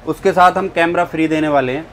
उसके साथ हम कैमरा फ्री देने वाले हैं।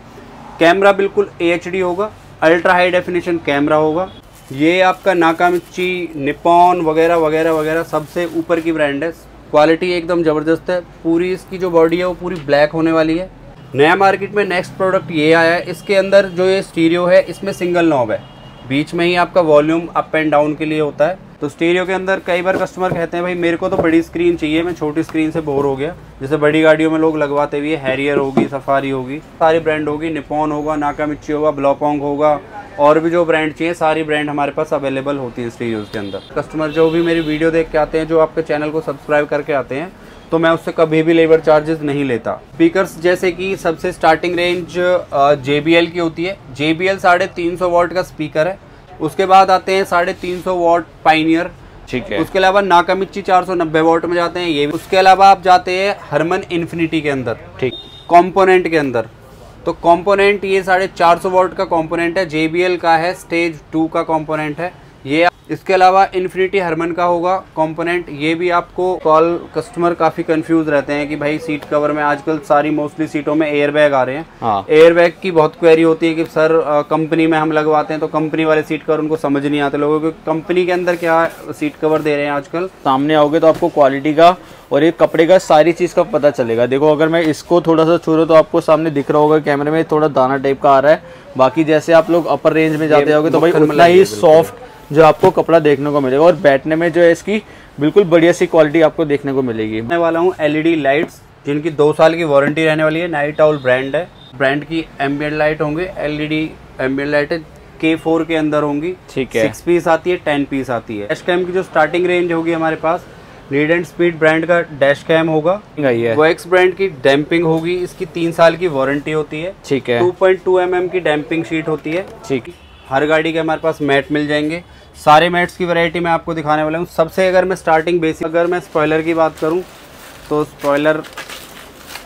कैमरा बिल्कुल HD होगा, अल्ट्रा हाई डेफिनेशन कैमरा होगा। ये आपका नाकामिची, निपॉन वगैरह वगैरह वगैरह सबसे ऊपर की ब्रांड है। क्वालिटी एकदम ज़बरदस्त है। पूरी इसकी जो बॉडी है वो पूरी ब्लैक होने वाली है। नया मार्केट में नेक्स्ट प्रोडक्ट ये आया है। इसके अंदर जो ये स्टीरियो है इसमें सिंगल नॉब है, बीच में ही आपका वॉल्यूम अप एंड डाउन के लिए होता है। तो स्टीरियो के अंदर कई बार कस्टमर कहते हैं भाई मेरे को तो बड़ी स्क्रीन चाहिए, मैं छोटी स्क्रीन से बोर हो गया। जैसे बड़ी गाड़ियों में लोग लगवाते हुए हैरियर होगी, सफारी होगी, सारी ब्रांड होगी, निपॉन होगा, नाकामिची होगा, ब्लॉपोंग होगा, और भी जो ब्रांड चाहिए सारी ब्रांड हमारे पास अवेलेबल होती है स्टीरियोज के अंदर। कस्टमर जो भी मेरी वीडियो देख के आते हैं, जो आपके चैनल को सब्सक्राइब करके आते हैं, तो मैं उससे कभी भी लेबर चार्जेस नहीं लेता। स्पीकर्स जैसे कि सबसे स्टार्टिंग रेंज JBL की होती है। JBL 350 वॉट का स्पीकर है। उसके बाद आते हैं 350 वॉट पाइनियर, ठीक है। उसके अलावा नाकामिची 490 वॉट में जाते हैं ये। उसके अलावा आप जाते हैं हरमन इन्फिनिटी के अंदर, ठीक, कंपोनेंट के अंदर। तो कंपोनेंट ये 450 वॉट का कंपोनेंट है, JBL का है, स्टेज 2 का कंपोनेंट है ये। इसके अलावा इन्फिनिटी हरमन का होगा कंपोनेंट। ये भी आपको कॉल कस्टमर काफ़ी कंफ्यूज रहते हैं कि भाई सीट कवर में आजकल सारी मोस्टली सीटों में एयर बैग आ रहे हैं। हाँ। एयर बैग की बहुत क्वेरी होती है कि सर कंपनी में हम लगवाते हैं तो कंपनी वाले सीट कवर उनको समझ नहीं आते लोगों को, कंपनी के अंदर क्या सीट कवर दे रहे हैं आजकल। सामने आओगे तो आपको क्वालिटी का और ये कपड़े का सारी चीज़ का पता चलेगा। देखो अगर मैं इसको थोड़ा सा छू रहा तो आपको सामने दिख रहा होगा कैमरे में, थोड़ा दाना टाइप का आ रहा है। बाकी जैसे आप लोग अपर रेंज में जाते होगे तो भाई उतना ही सॉफ्ट जो आपको कपड़ा देखने को मिलेगा, और बैठने में जो है इसकी बिल्कुल बढ़िया सी क्वालिटी आपको देखने को मिलेगी। मैं वाला हूँ LED लाइट्स, जिनकी 2 साल की वारंटी रहने वाली है। नाइट आउल ब्रांड है। ब्रांड की एम्बिएंट लाइट होंगे, LED एम्बिएंट लाइट K4 के अंदर होंगी, ठीक है। 6 पीस आती है, 10 पीस आती है। डैश कैम की जो स्टार्टिंग रेंज होगी हमारे पास, लीड एंड स्पीड ब्रांड का डैश कैम होगा। वोएक्स ब्रांड की डैम्पिंग होगी, इसकी 3 साल की वारंटी होती है, ठीक है। 2.2 mm की डैम्पिंग शीट होती है, ठीक। हर गाड़ी के हमारे पास मैट मिल जाएंगे। सारे मैट्स की वैरायटी मैं आपको दिखाने वाला हूँ। सबसे अगर मैं स्टार्टिंग बेसिक, अगर मैं स्पॉइलर की बात करूँ तो स्पॉइलर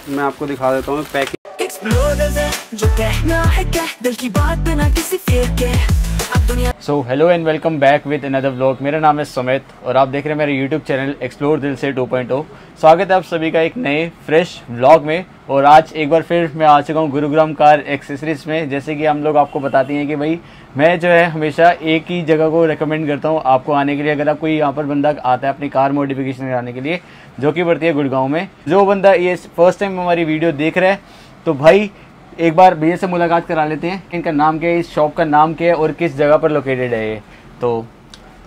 मैं आपको दिखा देता हूँ। Packing so hello and welcome back with another vlog. मेरा नाम है सुमित और आप देख रहे हैं मेरे यूट्यूब चैनल एक्सप्लोर दिल से 2.0। स्वागत है आप सभी का एक नए फ्रेश व्लॉग में। और आज एक बार फिर मैं आ चुका हूँ गुरुग्राम कार एक्सेसरीज में। जैसे कि हम लोग आपको बताते हैं कि भाई मैं जो है हमेशा एक ही जगह को रेकमेंड करता हूँ आपको आने के लिए। अगर आप कोई यहाँ पर बंदा आता है अपनी कार मॉडिफिकेशन कराने के लिए, जो कि पड़ती है गुड़गांव में, जो बंदा ये फर्स्ट टाइम हमारी वीडियो देख रहा है तो भाई एक बार भैया से मुलाकात करा लेते हैं। इनका नाम क्या है, इस शॉप का नाम क्या है और किस जगह पर लोकेटेड है ये। तो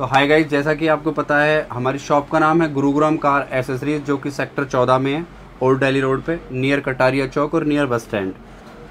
हाय गाइस, जैसा कि आपको पता है हमारी शॉप का नाम है गुरुग्राम कार एक्सेसरीज, जो कि सेक्टर 14 में है, ओल्ड दिल्ली रोड पे, नियर कटारिया चौक और नियर बस स्टैंड,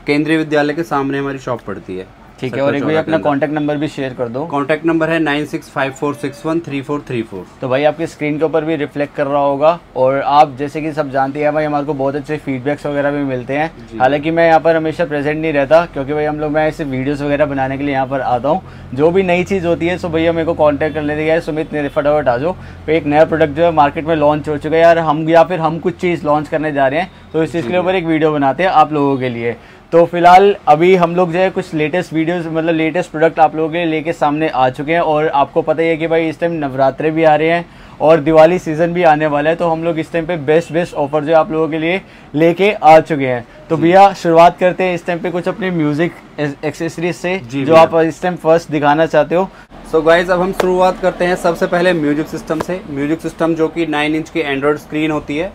केंद्रीय विद्यालय के सामने हमारी शॉप पड़ती है, ठीक है। और एक भाई अपना कॉन्टैक्ट नंबर भी शेयर कर दो। कॉन्टैक्ट नंबर है 9654613434। तो भाई आपके स्क्रीन के ऊपर भी रिफ्लेक्ट कर रहा होगा। और आप जैसे कि सब जानते हैं भाई हमारे को बहुत अच्छे फीडबैक्स वगैरह भी मिलते हैं। हालांकि मैं यहाँ पर हमेशा प्रेजेंट नहीं रहता, क्योंकि भाई हम लोग मैं ऐसे वीडियोस वगैरह बनाने के लिए यहाँ पर आता हूँ। जो भी नई चीज़ होती है सो भैया मेरे को कॉन्टैक्ट कर लेते हैं, सुमित ने फटाफट आ जाओ। तो एक नया प्रोडक्ट जो है मार्केट में लॉन्च हो चुका है यार, हम या फिर हम कुछ चीज़ लॉन्च करने जा रहे हैं, तो इस चीज़ के ऊपर एक वीडियो बनाते हैं आप लोगों के लिए। तो फिलहाल अभी हम लोग जो है कुछ लेटेस्ट वीडियोस मतलब लेटेस्ट प्रोडक्ट आप लोगों के लिए लेके सामने आ चुके हैं। और आपको पता ही है कि भाई इस टाइम नवरात्रे भी आ रहे हैं और दिवाली सीज़न भी आने वाला है, तो हम लोग इस टाइम पे बेस्ट ऑफर जो है आप लोगों के लिए लेके आ चुके हैं। तो भैया शुरुआत करते हैं इस टाइम पे कुछ अपने म्यूजिक एक्सेसरीज से जो आप इस टाइम फर्स्ट दिखाना चाहते हो। सो गाइज अब हम शुरुआत करते हैं सबसे पहले म्यूजिक सिस्टम से। म्यूजिक सिस्टम जो कि 9 इंच की एंड्रॉयड स्क्रीन होती है,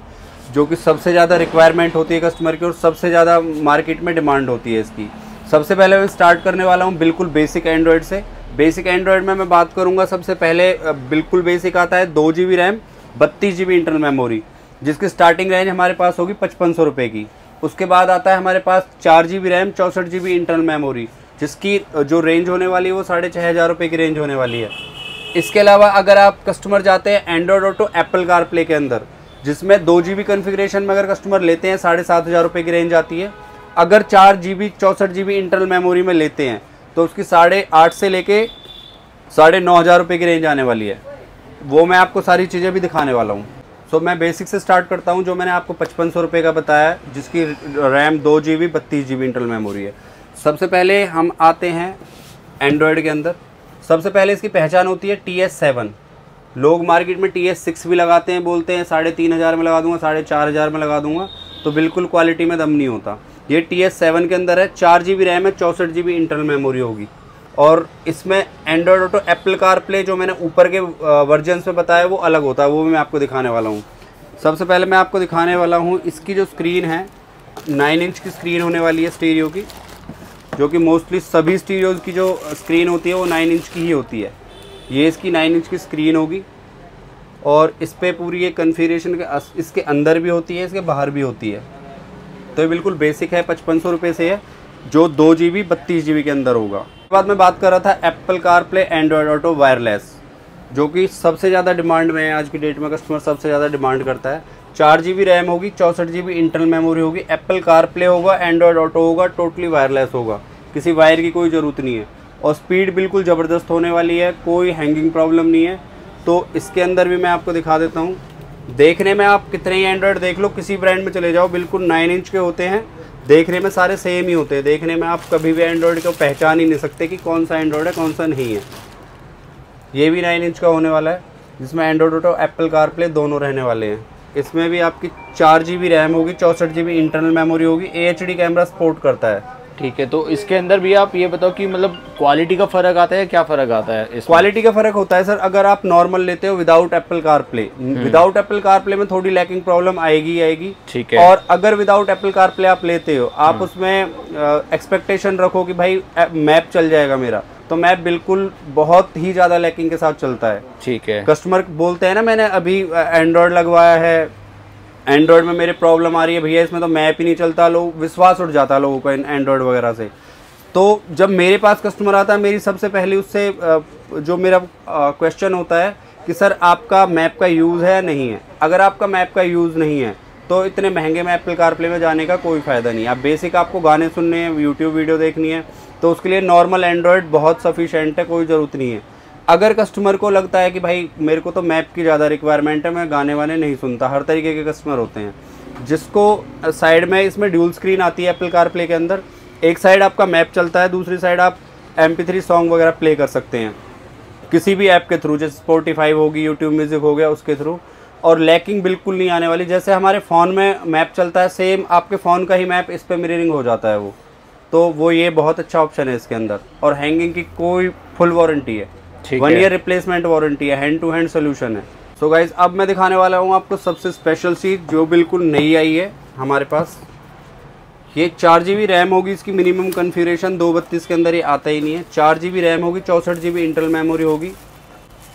जो कि सबसे ज़्यादा रिक्वायरमेंट होती है कस्टमर की और सबसे ज़्यादा मार्केट में डिमांड होती है इसकी। सबसे पहले मैं स्टार्ट करने वाला हूँ बिल्कुल बेसिक एंड्रॉयड से। बेसिक एंड्रॉयड में मैं बात करूँगा, सबसे पहले बिल्कुल बेसिक आता है 2 GB RAM 32 GB internal memory, जिसकी स्टार्टिंग रेंज हमारे पास होगी 5500 रुपये की। उसके बाद आता है हमारे पास 4 GB RAM 64 GB internal memory, जिसकी जो रेंज होने वाली है वो 6500 रुपये की रेंज होने वाली है। इसके अलावा अगर आप कस्टमर जाते हैं Android auto Apple car play के अंदर, जिसमें 2 GB कॉन्फ़िगरेशन में अगर कस्टमर लेते हैं 7500 रुपये की रेंज आती है। अगर 4 GB 64 GB इंटरनल मेमोरी में लेते हैं तो उसकी 8,500 से लेके 9,500 रुपये की रेंज आने वाली है। वो मैं आपको सारी चीज़ें भी दिखाने वाला हूँ। सो मैं बेसिक से स्टार्ट करता हूँ, जो मैंने आपको 5500 रुपये का बताया, जिसकी RAM 2 GB 32 GB internal memory है। सबसे पहले हम आते हैं एंड्रॉयड के अंदर। सबसे पहले इसकी पहचान होती है TS7। लोग मार्केट में TS6 भी लगाते हैं, बोलते हैं 3,500 में लगा दूंगा, 4,500 में लगा दूंगा। तो बिल्कुल क्वालिटी में दम नहीं होता। ये TS7 के अंदर है, 4 GB रैम है, 64 GB इंटरनल मेमोरी होगी। और इसमें एंड्रॉयड ऑटो, एप्पल कारप्ले जो मैंने ऊपर के वर्जन्स में बताया वो अलग होता है, वो भी मैं आपको दिखाने वाला हूँ। सबसे पहले मैं आपको दिखाने वाला हूँ इसकी जो स्क्रीन है, 9 इंच की स्क्रीन होने वाली है स्टीरियो की, जो कि मोस्टली सभी स्टीरियोज की जो स्क्रीन होती है वो 9 इंच की ही होती है। ये इसकी 9 इंच की स्क्रीन होगी और इस पर पूरी ये कन्फिगरेशन के इसके अंदर भी होती है, इसके बाहर भी होती है। तो ये बिल्कुल बेसिक है, 5500 रुपये से है, जो 2 GB 32 GB के अंदर होगा। उसके बाद मैं बात कर रहा था Apple CarPlay Android auto wireless, जो कि सबसे ज़्यादा डिमांड में है आज की डेट में, कस्टमर सबसे ज़्यादा डिमांड करता है। 4 GB रैम होगी, 64 GB इंटरनल मेमोरी होगी, एप्पल कारप्ले होगा, एंड्रॉयड ऑटो होगा, टोटली वायरलेस होगा, किसी वायर की कोई ज़रूरत नहीं है और स्पीड बिल्कुल ज़बरदस्त होने वाली है, कोई हैंगिंग प्रॉब्लम नहीं है। तो इसके अंदर भी मैं आपको दिखा देता हूँ। देखने में आप कितने ही एंड्रॉयड देख लो, किसी ब्रांड में चले जाओ, बिल्कुल 9 इंच के होते हैं, देखने में सारे सेम ही होते हैं। देखने में आप कभी भी एंड्रॉयड को पहचान ही नहीं सकते कि कौन सा एंड्रॉयड है कौन सा नहीं है। ये भी 9 इंच का होने वाला है, जिसमें एंड्रॉयड ऑटो, एप्पल कारप्ले दोनों रहने वाले हैं। इसमें भी आपकी 4 GB रैम होगी, 64 GB इंटरनल मेमोरी होगी, AHD कैमरा सपोर्ट करता है। ठीक है, तो इसके अंदर भी आप ये बताओ कि मतलब क्वालिटी का फ़र्क आता है, क्या फ़र्क आता है इसमें? क्वालिटी का फ़र्क होता है सर, अगर आप नॉर्मल लेते हो without Apple CarPlay, without Apple CarPlay में थोड़ी लैकिंग प्रॉब्लम आएगी। ठीक है। और अगर विदाउट एप्पल कारप्ले आप लेते हो, आप उसमें एक्सपेक्टेशन रखो कि भाई मैप चल जाएगा मेरा, तो मैप बिल्कुल बहुत ही ज़्यादा लैकिंग के साथ चलता है। ठीक है। कस्टमर बोलते हैं ना, मैंने अभी एंड्रॉयड लगवाया है, एंड्रॉयड में मेरे प्रॉब्लम आ रही है भैया, इसमें तो मैप ही नहीं चलता, लोग विश्वास उठ जाता है लोगों का एंड्रॉयड वगैरह से। तो जब मेरे पास कस्टमर आता है, मेरी सबसे पहले उससे जो मेरा क्वेश्चन होता है कि सर आपका मैप का यूज़ है या नहीं है। अगर आपका मैप का यूज़ नहीं है तो इतने महंगे में एप्पल कारप्ले में जाने का कोई फ़ायदा नहीं। आप बेसिक आपको गाने सुनने हैं, यूट्यूब वीडियो देखनी है, तो उसके लिए नॉर्मल एंड्रॉयड बहुत सफिशेंट है, कोई ज़रूरत नहीं है। अगर कस्टमर को लगता है कि भाई मेरे को तो मैप की ज़्यादा रिक्वायरमेंट है, मैं गाने वाने नहीं सुनता, हर तरीके के कस्टमर होते हैं। जिसको साइड में इसमें ड्यूल स्क्रीन आती है एप्पल कारप्ले के अंदर, एक साइड आपका मैप चलता है, दूसरी साइड आप MP3 सॉन्ग वगैरह प्ले कर सकते हैं किसी भी ऐप के थ्रू, जैसे स्पॉटिफाई होगी, यूट्यूब म्यूज़िक हो गया, उसके थ्रू। और लैकिंग बिल्कुल नहीं आने वाली। जैसे हमारे फ़ोन में मैप चलता है, सेम आपके फ़ोन का ही मैप इस पर मिररिंग हो जाता है वो। तो वो ये बहुत अच्छा ऑप्शन है इसके अंदर। और हैंगिंग की कोई फुल वारंटी है, 1 ईयर रिप्लेसमेंट वारंटी है, हैंड टू हैंड सोल्यूशन है। सो गाइज, अब मैं दिखाने वाला हूँ आपको सबसे स्पेशल चीज़ जो बिल्कुल नई आई है हमारे पास। ये 4 GB रैम होगी, इसकी मिनिमम कन्फिगरेशन 232 के अंदर ये आता ही नहीं है। 4 GB रैम होगी, 64 GB इंटरनल मेमोरी होगी।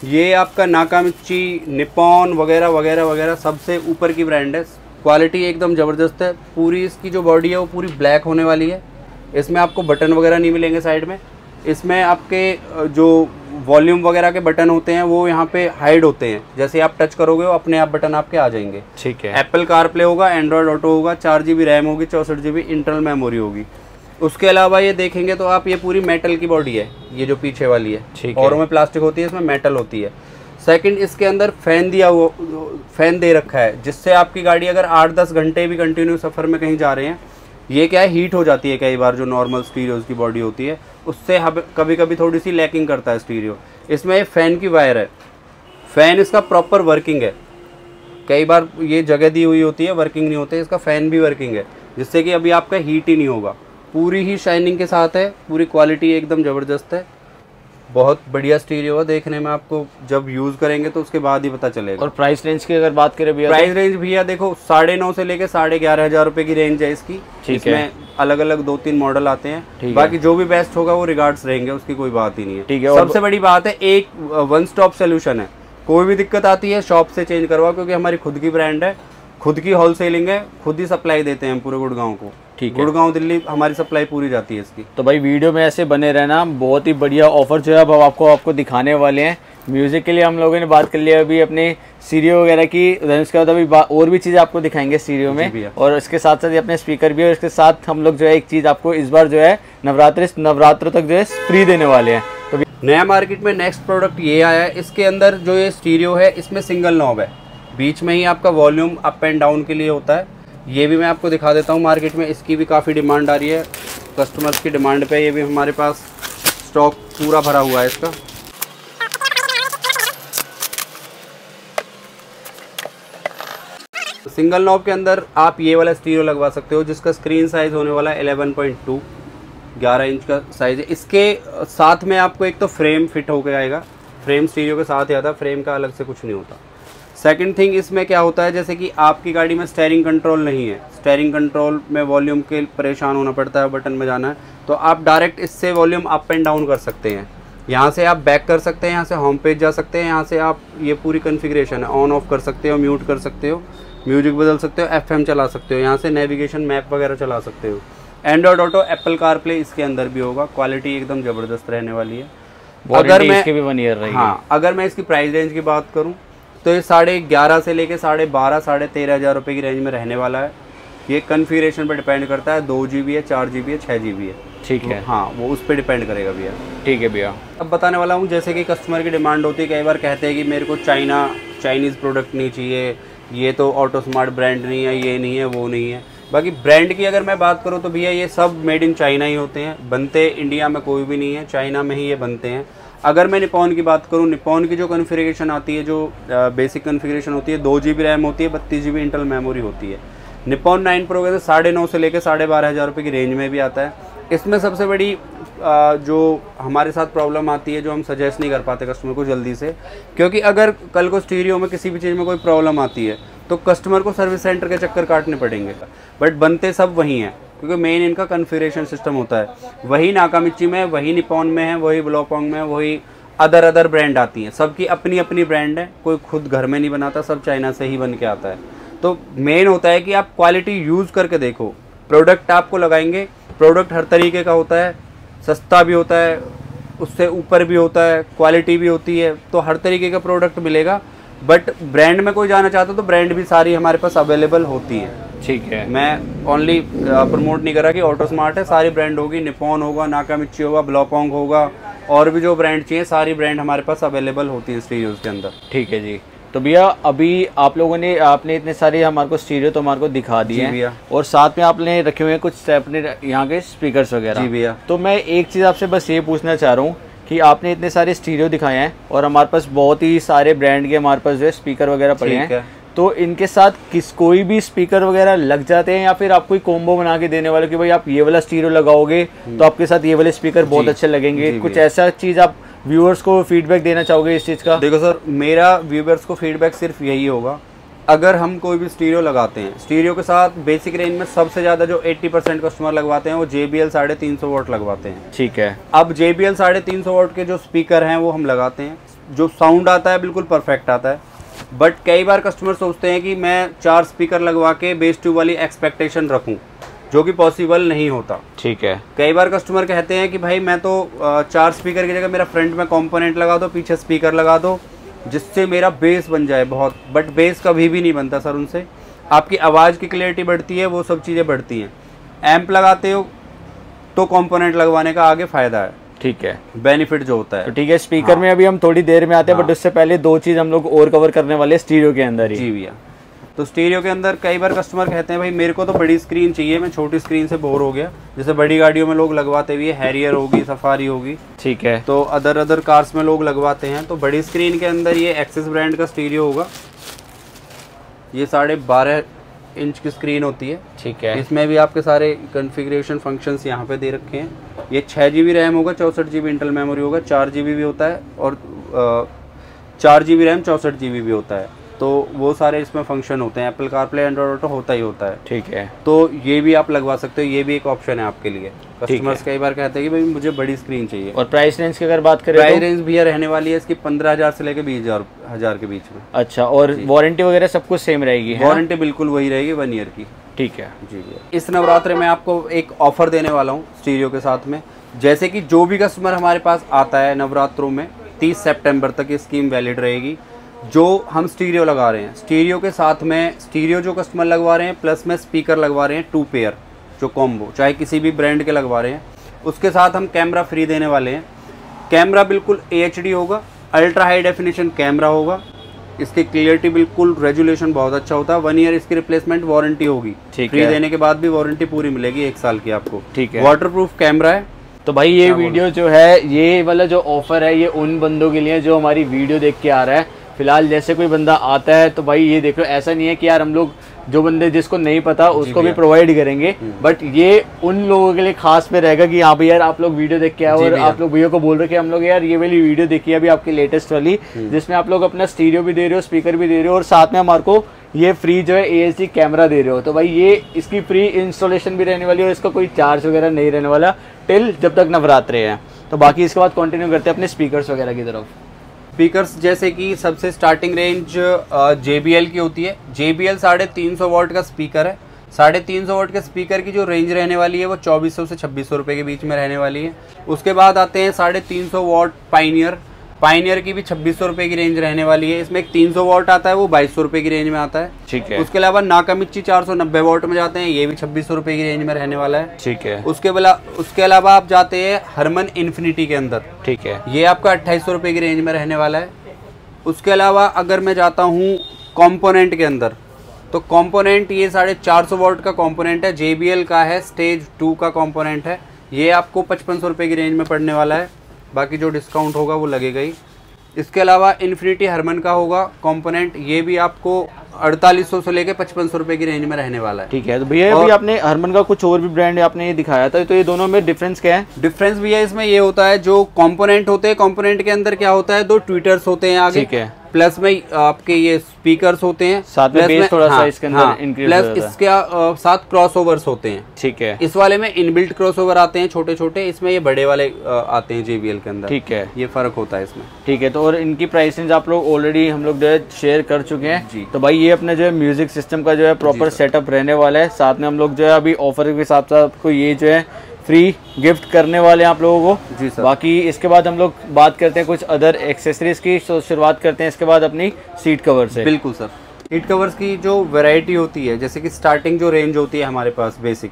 ये आपका नाकामिची, निपॉन वगैरह वगैरह वगैरह सबसे ऊपर की ब्रांड है। क्वालिटी एकदम ज़बरदस्त है। पूरी इसकी जो बॉडी है वो पूरी ब्लैक होने वाली है। इसमें आपको बटन वगैरह नहीं मिलेंगे साइड में। इसमें आपके जो वॉल्यूम वगैरह के बटन होते हैं वो यहाँ पे हाइड होते हैं, जैसे आप टच करोगे वो अपने आप बटन आपके आ जाएंगे। ठीक है। एप्पल कारप्ले होगा, एंड्रॉयड ऑटो होगा, 4 GB रैम होगी, 64 GB इंटरनल मेमोरी होगी। उसके अलावा ये देखेंगे तो आप, ये पूरी मेटल की बॉडी है, ये जो पीछे वाली है। ठीक है। और में प्लास्टिक होती है, इसमें मेटल होती है। सेकंड, इसके अंदर फैन दे रखा है, जिससे आपकी गाड़ी अगर 8-10 घंटे भी कंटिन्यू सफ़र में कहीं जा रहे हैं, ये क्या है, हीट हो जाती है कई बार, जो नॉर्मल स्टीरियोज़ की बॉडी होती है उससे कभी कभी थोड़ी सी लैकिंग करता है स्टीरियो। इसमें फ़ैन की वायर है, फ़ैन इसका प्रॉपर वर्किंग है। कई बार ये जगह दी हुई होती है, वर्किंग नहीं होते, इसका फ़ैन भी वर्किंग है, जिससे कि अभी आपका हीट ही नहीं होगा। पूरी ही शाइनिंग के साथ है, पूरी क्वालिटी एकदम ज़बरदस्त है। बहुत बढ़िया स्टीरियो है, देखने में आपको जब यूज़ करेंगे तो उसके बाद ही पता चलेगा। और प्राइस रेंज की अगर बात करें भैया, प्राइस रेंज भैया देखो 9.5 से लेके 11,500 रुपये की रेंज है इसकी। इसमें अलग अलग 2-3 मॉडल आते हैं, बाकी जो भी बेस्ट होगा वो रिगार्ड्स रहेंगे, उसकी कोई बात ही नहीं है। ठीक है। सबसे बड़ी बात है, एक वन स्टॉप सोल्यूशन है। कोई भी दिक्कत आती है शॉप से चेंज करवाओ, क्योंकि हमारी खुद की ब्रांड है, खुद की होलसेलिंग है, खुद ही सप्लाई देते हैं पूरे गुड़गांव को। ठीक है। गुड़गांव दिल्ली हमारी सप्लाई पूरी जाती है इसकी। तो भाई वीडियो में ऐसे बने रहना, बहुत ही बढ़िया ऑफर जो है अब आपको दिखाने वाले हैं। म्यूज़िक के लिए हम लोगों ने बात कर लिया अभी अपने स्टीरियो वगैरह की, उसके बाद अभी और भी चीज़ें आपको दिखाएंगे स्टीरियो में, और इसके साथ साथ अपने स्पीकर भी। और इसके साथ हम लोग जो है एक चीज़ आपको इस बार जो है नवरात्र तक जो है फ्री देने वाले हैं। तो नया मार्केट में नेक्स्ट प्रोडक्ट ये आया है। इसके अंदर जो ये स्टीरियो है, इसमें सिंगल नॉब है, बीच में ही आपका वॉल्यूम अप एंड डाउन के लिए होता है। ये भी मैं आपको दिखा देता हूँ। मार्केट में इसकी भी काफ़ी डिमांड आ रही है, कस्टमर्स की डिमांड पे ये भी हमारे पास स्टॉक पूरा भरा हुआ है इसका। सिंगल नॉब के अंदर आप ये वाला स्टीरियो लगवा सकते हो जिसका स्क्रीन साइज़ होने वाला है 11.2, 11 इंच का साइज़ है। इसके साथ में आपको एक तो फ्रेम फिट होकर आएगा, फ्रेम स्टीरियो के साथ ही आता है, फ्रेम का अलग से कुछ नहीं होता। सेकंड थिंग इसमें क्या होता है, जैसे कि आपकी गाड़ी में स्टीयरिंग कंट्रोल नहीं है, स्टीयरिंग कंट्रोल में वॉल्यूम के परेशान होना पड़ता है, बटन में जाना है, तो आप डायरेक्ट इससे वॉल्यूम अप एंड डाउन कर सकते हैं। यहाँ से आप बैक कर सकते हैं, यहाँ से होम पेज जा सकते हैं, यहाँ से आप ये पूरी कॉन्फ़िगरेशन है ऑन ऑफ कर सकते हो, म्यूट कर सकते हो, म्यूजिक बदल सकते हो, FM चला सकते हो, यहाँ से नेविगेशन मैप वगैरह चला सकते हो। एंड्रॉयड ऑटो, एप्पल कारप्ले इसके अंदर भी होगा। क्वालिटी एकदम ज़बरदस्त रहने वाली है। अगर मैं इसके भी 1 ईयर रहेगी। हाँ, अगर मैं इसकी प्राइस रेंज की बात करूँ तो ये 11.5 से लेके 12.5 साढ़े 13 हज़ार रुपये की रेंज में रहने वाला है। ये कन्फिगरेशन पर डिपेंड करता है, 2 GB है, 4 GB है, 6 GB है। ठीक है, हाँ, वो उस पर डिपेंड करेगा भैया। ठीक है भैया। अब बताने वाला हूँ, जैसे कि कस्टमर की डिमांड होती है, कई बार कहते हैं कि मेरे को चाइनीज़ प्रोडक्ट नहीं चाहिए, ये तो ऑटो स्मार्ट ब्रांड नहीं है, ये नहीं है, वो नहीं है। बाकी ब्रांड की अगर मैं बात करूँ तो भैया ये सब मेड इन चाइना ही होते हैं, बनते इंडिया में कोई भी नहीं है, चाइना में ही ये बनते हैं। अगर मैं निपॉन की बात करूँ, निपॉन की जो कॉन्फ़िगरेशन आती है, जो बेसिक कॉन्फ़िगरेशन होती है, 2 GB रैम होती है, 32 GB इंटरनल मेमोरी होती है। निपॉन 9 प्रो के 9.5 से लेकर 12.5 हज़ार रुपये की रेंज में भी आता है। इसमें सबसे बड़ी जो हमारे साथ प्रॉब्लम आती है, जो हम सजेस्ट नहीं कर पाते कस्टमर को जल्दी से, क्योंकि अगर कल को स्टीरियो में किसी भी चीज़ में कोई प्रॉब्लम आती है तो कस्टमर को सर्विस सेंटर के चक्कर काटने पड़ेंगे। बट बनते सब वहीं हैं, क्योंकि मेन इनका कॉन्फ़िगरेशन सिस्टम होता है। वही नाकामिची में, वही निपॉन में है, वही ब्लॉपॉन्ग में, वही अदर ब्रांड आती हैं। सबकी अपनी अपनी ब्रांड है, कोई खुद घर में नहीं बनाता, सब चाइना से ही बन के आता है। तो मेन होता है कि आप क्वालिटी यूज़ करके देखो। प्रोडक्ट आपको लगाएंगे, प्रोडक्ट हर तरीके का होता है, सस्ता भी होता है, उससे ऊपर भी होता है, क्वालिटी भी होती है, तो हर तरीके का प्रोडक्ट मिलेगा। बट ब्रांड में कोई जाना चाहता तो ब्रांड भी सारी हमारे पास अवेलेबल होती है। ठीक है, मैं ओनली प्रमोट नहीं कर रहा कि ऑटो स्मार्ट है, सारी ब्रांड होगी, निपॉन होगा, नाकामिची होगा, ब्लॉपॉन्ग होगा, और भी जो ब्रांड चाहिए सारी ब्रांड हमारे पास अवेलेबल होती है स्टीरियोज़ के अंदर। ठीक है जी। तो भैया अभी आप लोगों ने आपने इतने सारे हमारे को स्टीरियो तो हमारे को दिखा दिए हैं, और साथ में आपने रखे हुए हैं कुछ अपने यहाँ के स्पीकर्स वगैरह। जी भैया। तो मैं एक चीज़ आपसे बस ये पूछना चाह रहा हूँ कि आपने इतने सारे स्टीरियो दिखाए हैं और हमारे पास बहुत ही सारे ब्रांड के हमारे पास जो है स्पीकर वगैरह पड़े हैं, तो इनके साथ कोई भी स्पीकर वगैरह लग जाते हैं, या फिर आप कोई कॉम्बो बना के देने वाले कि भाई आप ये वाला स्टीरियो लगाओगे तो आपके साथ ये वाले स्पीकर बहुत अच्छे लगेंगे? कुछ ऐसा चीज़ आप व्यूअर्स को फीडबैक देना चाहोगे इस चीज़ का? देखो सर, मेरा व्यूअर्स को फीडबैक सिर्फ यही होगा, अगर हम कोई भी स्टीरियो लगाते हैं, स्टीरियो के साथ बेसिक रेंज में सबसे ज़्यादा जो 80% कस्टमर लगवाते हैं वो JBL 350 वॉट लगवाते हैं। ठीक है। अब JBL 350 वॉट के जो स्पीकर हैं वो हम लगाते हैं, जो साउंड आता है बिल्कुल परफेक्ट आता है। बट कई बार कस्टमर सोचते हैं कि मैं 4 स्पीकर लगवा के बेस ट्यूब वाली एक्सपेक्टेशन रखूं, जो कि पॉसिबल नहीं होता। ठीक है। कई बार कस्टमर कहते हैं कि भाई मैं तो 4 स्पीकर की जगह मेरा फ्रंट में कंपोनेंट लगा दो, पीछे स्पीकर लगा दो, जिससे मेरा बेस बन जाए बहुत। बट बेस कभी भी नहीं बनता सर उनसे। आपकी आवाज़ की क्लैरिटी बढ़ती है, वो सब चीज़ें बढ़ती हैं। एम्प लगाते हो तो कंपोनेंट लगवाने का आगे फ़ायदा है। ठीक है, बेनिफिट जो होता है। तो ठीक है, स्पीकर में अभी हम थोड़ी देर में आते हैं, बट उससे पहले 2 चीज़ हम लोग और कवर करने वाले स्टीरियो के अंदर ही। जी भैया। तो स्टीरियो के अंदर कई बार कस्टमर कहते हैं भाई मेरे को तो बड़ी स्क्रीन चाहिए, मैं छोटी स्क्रीन से बोर हो गया। जैसे बड़ी गाड़ियों में लोग लगवाते हुए, हैरियर होगी, सफारी होगी, ठीक है, तो अदर कार्स में लोग लगवाते हैं। तो बड़ी स्क्रीन के अंदर ये एक्सिस ब्रांड का स्टीरियो होगा। ये 12.5 इंच की स्क्रीन होती है। ठीक है। इसमें भी आपके सारे कॉन्फ़िगरेशन फंक्शंस यहाँ पे दे रखे हैं। ये 6 GB रैम होगा, 64 GB इंटरनल मेमोरी होगा, 4 GB भी होता है, और 4 GB रैम 64 GB भी होता है। तो वो सारे इसमें फंक्शन होते हैं। एप्पल कारप्ले, एंड्रॉयड ऑटो होता ही होता है। ठीक है। तो ये भी आप लगवा सकते हो, ये भी एक ऑप्शन है आपके लिए। कस्टमर्स कई बार कहते हैं कि भाई मुझे बड़ी स्क्रीन चाहिए। और प्राइस रेंज की अगर बात करें, प्राइस रेंज भी रहने वाली है इसकी 15,000 से लेकर 20,000 के बीच में। अच्छा, और वारंटी वगैरह सब कुछ सेम रहेगी? वारंटी बिल्कुल वही रहेगी, 1 ईयर की। ठीक है जी भैया। इस नवरात्रे में आपको एक ऑफर देने वाला हूँ स्टीरियो के साथ में। जैसे कि जो भी कस्टमर हमारे पास आता है नवरात्रों में, 30 सितंबर तक ये स्कीम वैलिड रहेगी। जो हम स्टीरियो लगा रहे हैं, स्टीरियो के साथ में स्टीरियो जो कस्टमर लगवा रहे हैं, प्लस में स्पीकर लगवा रहे हैं 2 पेयर, जो कॉम्बो चाहे किसी भी ब्रांड के लगवा रहे हैं, उसके साथ हम कैमरा फ्री देने वाले हैं। कैमरा बिल्कुल HD होगा, अल्ट्रा हाई डेफिनेशन कैमरा होगा। इसकी क्लियरिटी बिल्कुल, रेजुलेशन बहुत अच्छा होता है। 1 ईयर इसकी रिप्लेसमेंट वारंटी होगी। फ्री देने के बाद भी वारंटी पूरी मिलेगी 1 साल की आपको। ठीक है। वाटरप्रूफ कैमरा है। तो भाई ये वीडियो जो है, ये वाला जो ऑफर है, ये उन बंदों के लिए जो हमारी वीडियो देख के आ रहा है। फिलहाल जैसे कोई बंदा आता है तो भाई ये देख लो, ऐसा नहीं है कि यार हम लोग जो बंदे जिसको नहीं पता उसको भी प्रोवाइड करेंगे, बट ये उन लोगों के लिए खास पे रहेगा कि हाँ भाई यार आप लोग वीडियो देख के आओ और आप लोग भैया को बोल रहे कि हम लोग यार ये वाली वीडियो देखी है अभी आपकी लेटेस्ट वाली, जिसमें आप लोग अपना स्टीरियो भी दे रहे हो, स्पीकर भी दे रहे हो और साथ में हमारे को ये फ्री जो है AHD कैमरा दे रहे हो। तो भाई ये इसकी फ्री इंस्टॉलेशन भी रहने वाली है और इसका कोई चार्ज वगैरह नहीं रहने वाला टिल जब तक नवरात्रे हैं। तो बाकी इसके बाद कंटिन्यू करते हैं अपने स्पीकर्स वगैरह की तरफ। स्पीकर्स जैसे कि सबसे स्टार्टिंग रेंज JBL की होती है। JBL 350 वॉट का स्पीकर है। 350 वॉट के स्पीकर की जो रेंज रहने वाली है वो 2400 से 2600 रुपये के बीच में रहने वाली है। उसके बाद आते हैं 350 वॉट पाइनियर की भी 2600 रुपये की रेंज रहने वाली है। इसमें एक 300 वॉट आता है, वो 2200 रुपये की रेंज में आता है। ठीक है। उसके अलावा नाकामिची 490 वॉट में जाते हैं, ये भी 2600 रुपये की रेंज में रहने वाला है। ठीक है। उसके अलावा आप जाते हैं हरमन इन्फिनिटी के अंदर। ठीक है। ये आपका 2800 रुपये की रेंज में रहने वाला है। उसके अलावा अगर मैं जाता हूँ कॉम्पोनेंट के अंदर, तो कॉम्पोनेंट ये 450 वॉट का कॉम्पोनेंट है, JBL का है, स्टेज 2 का कॉम्पोनेंट है। ये आपको 5500 रुपये की रेंज में पड़ने वाला है, बाकी जो डिस्काउंट होगा वो लगेगा ही। इसके अलावा इन्फिनिटी हरमन का होगा कंपोनेंट, ये भी आपको 4800 से लेके 5500 रुपये की रेंज में रहने वाला है। ठीक है। तो भैया अभी आपने हरमन का कुछ और भी ब्रांड आपने ये दिखाया था, तो ये दोनों में डिफरेंस क्या है? डिफरेंस भैया इसमें ये होता है, जो कंपोनेंट होते हैं, कंपोनेंट के अंदर क्या होता है, 2 ट्विटर्स होते हैं आगे। ठीक है। प्लस में आपके ये स्पीकर्स होते हैं, साथ में बेस थोड़ा सा इसके अंदर इंक्रीज प्लस इसके साथ क्रॉसओवर्स होते हैं। ठीक है। इस वाले में इनबिल्ट क्रॉसओवर आते हैं छोटे छोटे, इसमें ये बड़े वाले आते हैं JBL के अंदर। ठीक है। ये फर्क होता है इसमें। ठीक है। तो और इनकी प्राइसिंग आप लोग ऑलरेडी हम लोग जो है शेयर कर चुके हैं जी। तो भाई ये अपने जो है म्यूजिक सिस्टम का जो है प्रॉपर सेटअप रहने वाला है। साथ में हम लोग जो है अभी ऑफर के हिसाब से आपको ये जो है फ्री गिफ्ट करने वाले हैं आप लोगों को। जी सर। बाकी इसके बाद हम लोग बात करते हैं कुछ अदर एक्सेसरीज की। तो शुरुआत करते हैं इसके बाद अपनी सीट कवर से। बिल्कुल सर। सीट कवर्स की जो वैरायटी होती है, जैसे कि स्टार्टिंग जो रेंज होती है हमारे पास बेसिक,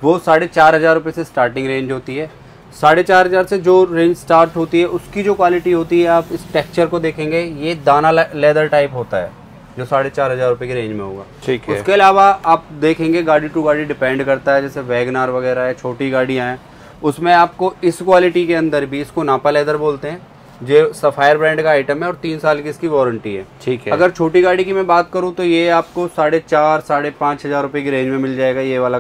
वो 4500 रुपये से स्टार्टिंग रेंज होती है। 4500 से जो रेंज स्टार्ट होती है उसकी जो क्वालिटी होती है, आप इस टेक्सचर को देखेंगे, ये दाना लेदर टाइप होता है जो 4500 रुपये की रेंज में होगा। ठीक है। उसके अलावा आप देखेंगे गाड़ी टू गाड़ी डिपेंड करता है, जैसे वैगनार वगैरह है, छोटी गाड़ियाँ हैं, उसमें आपको इस क्वालिटी के अंदर भी, इसको नापा लेदर बोलते हैं, जो सफायर ब्रांड का आइटम है और 3 साल की इसकी वारंटी है। ठीक है। अगर छोटी गाड़ी की मैं बात करूं तो ये आपको 4,500-5,500 रुपये की रेंज में मिल जाएगा, ये वाला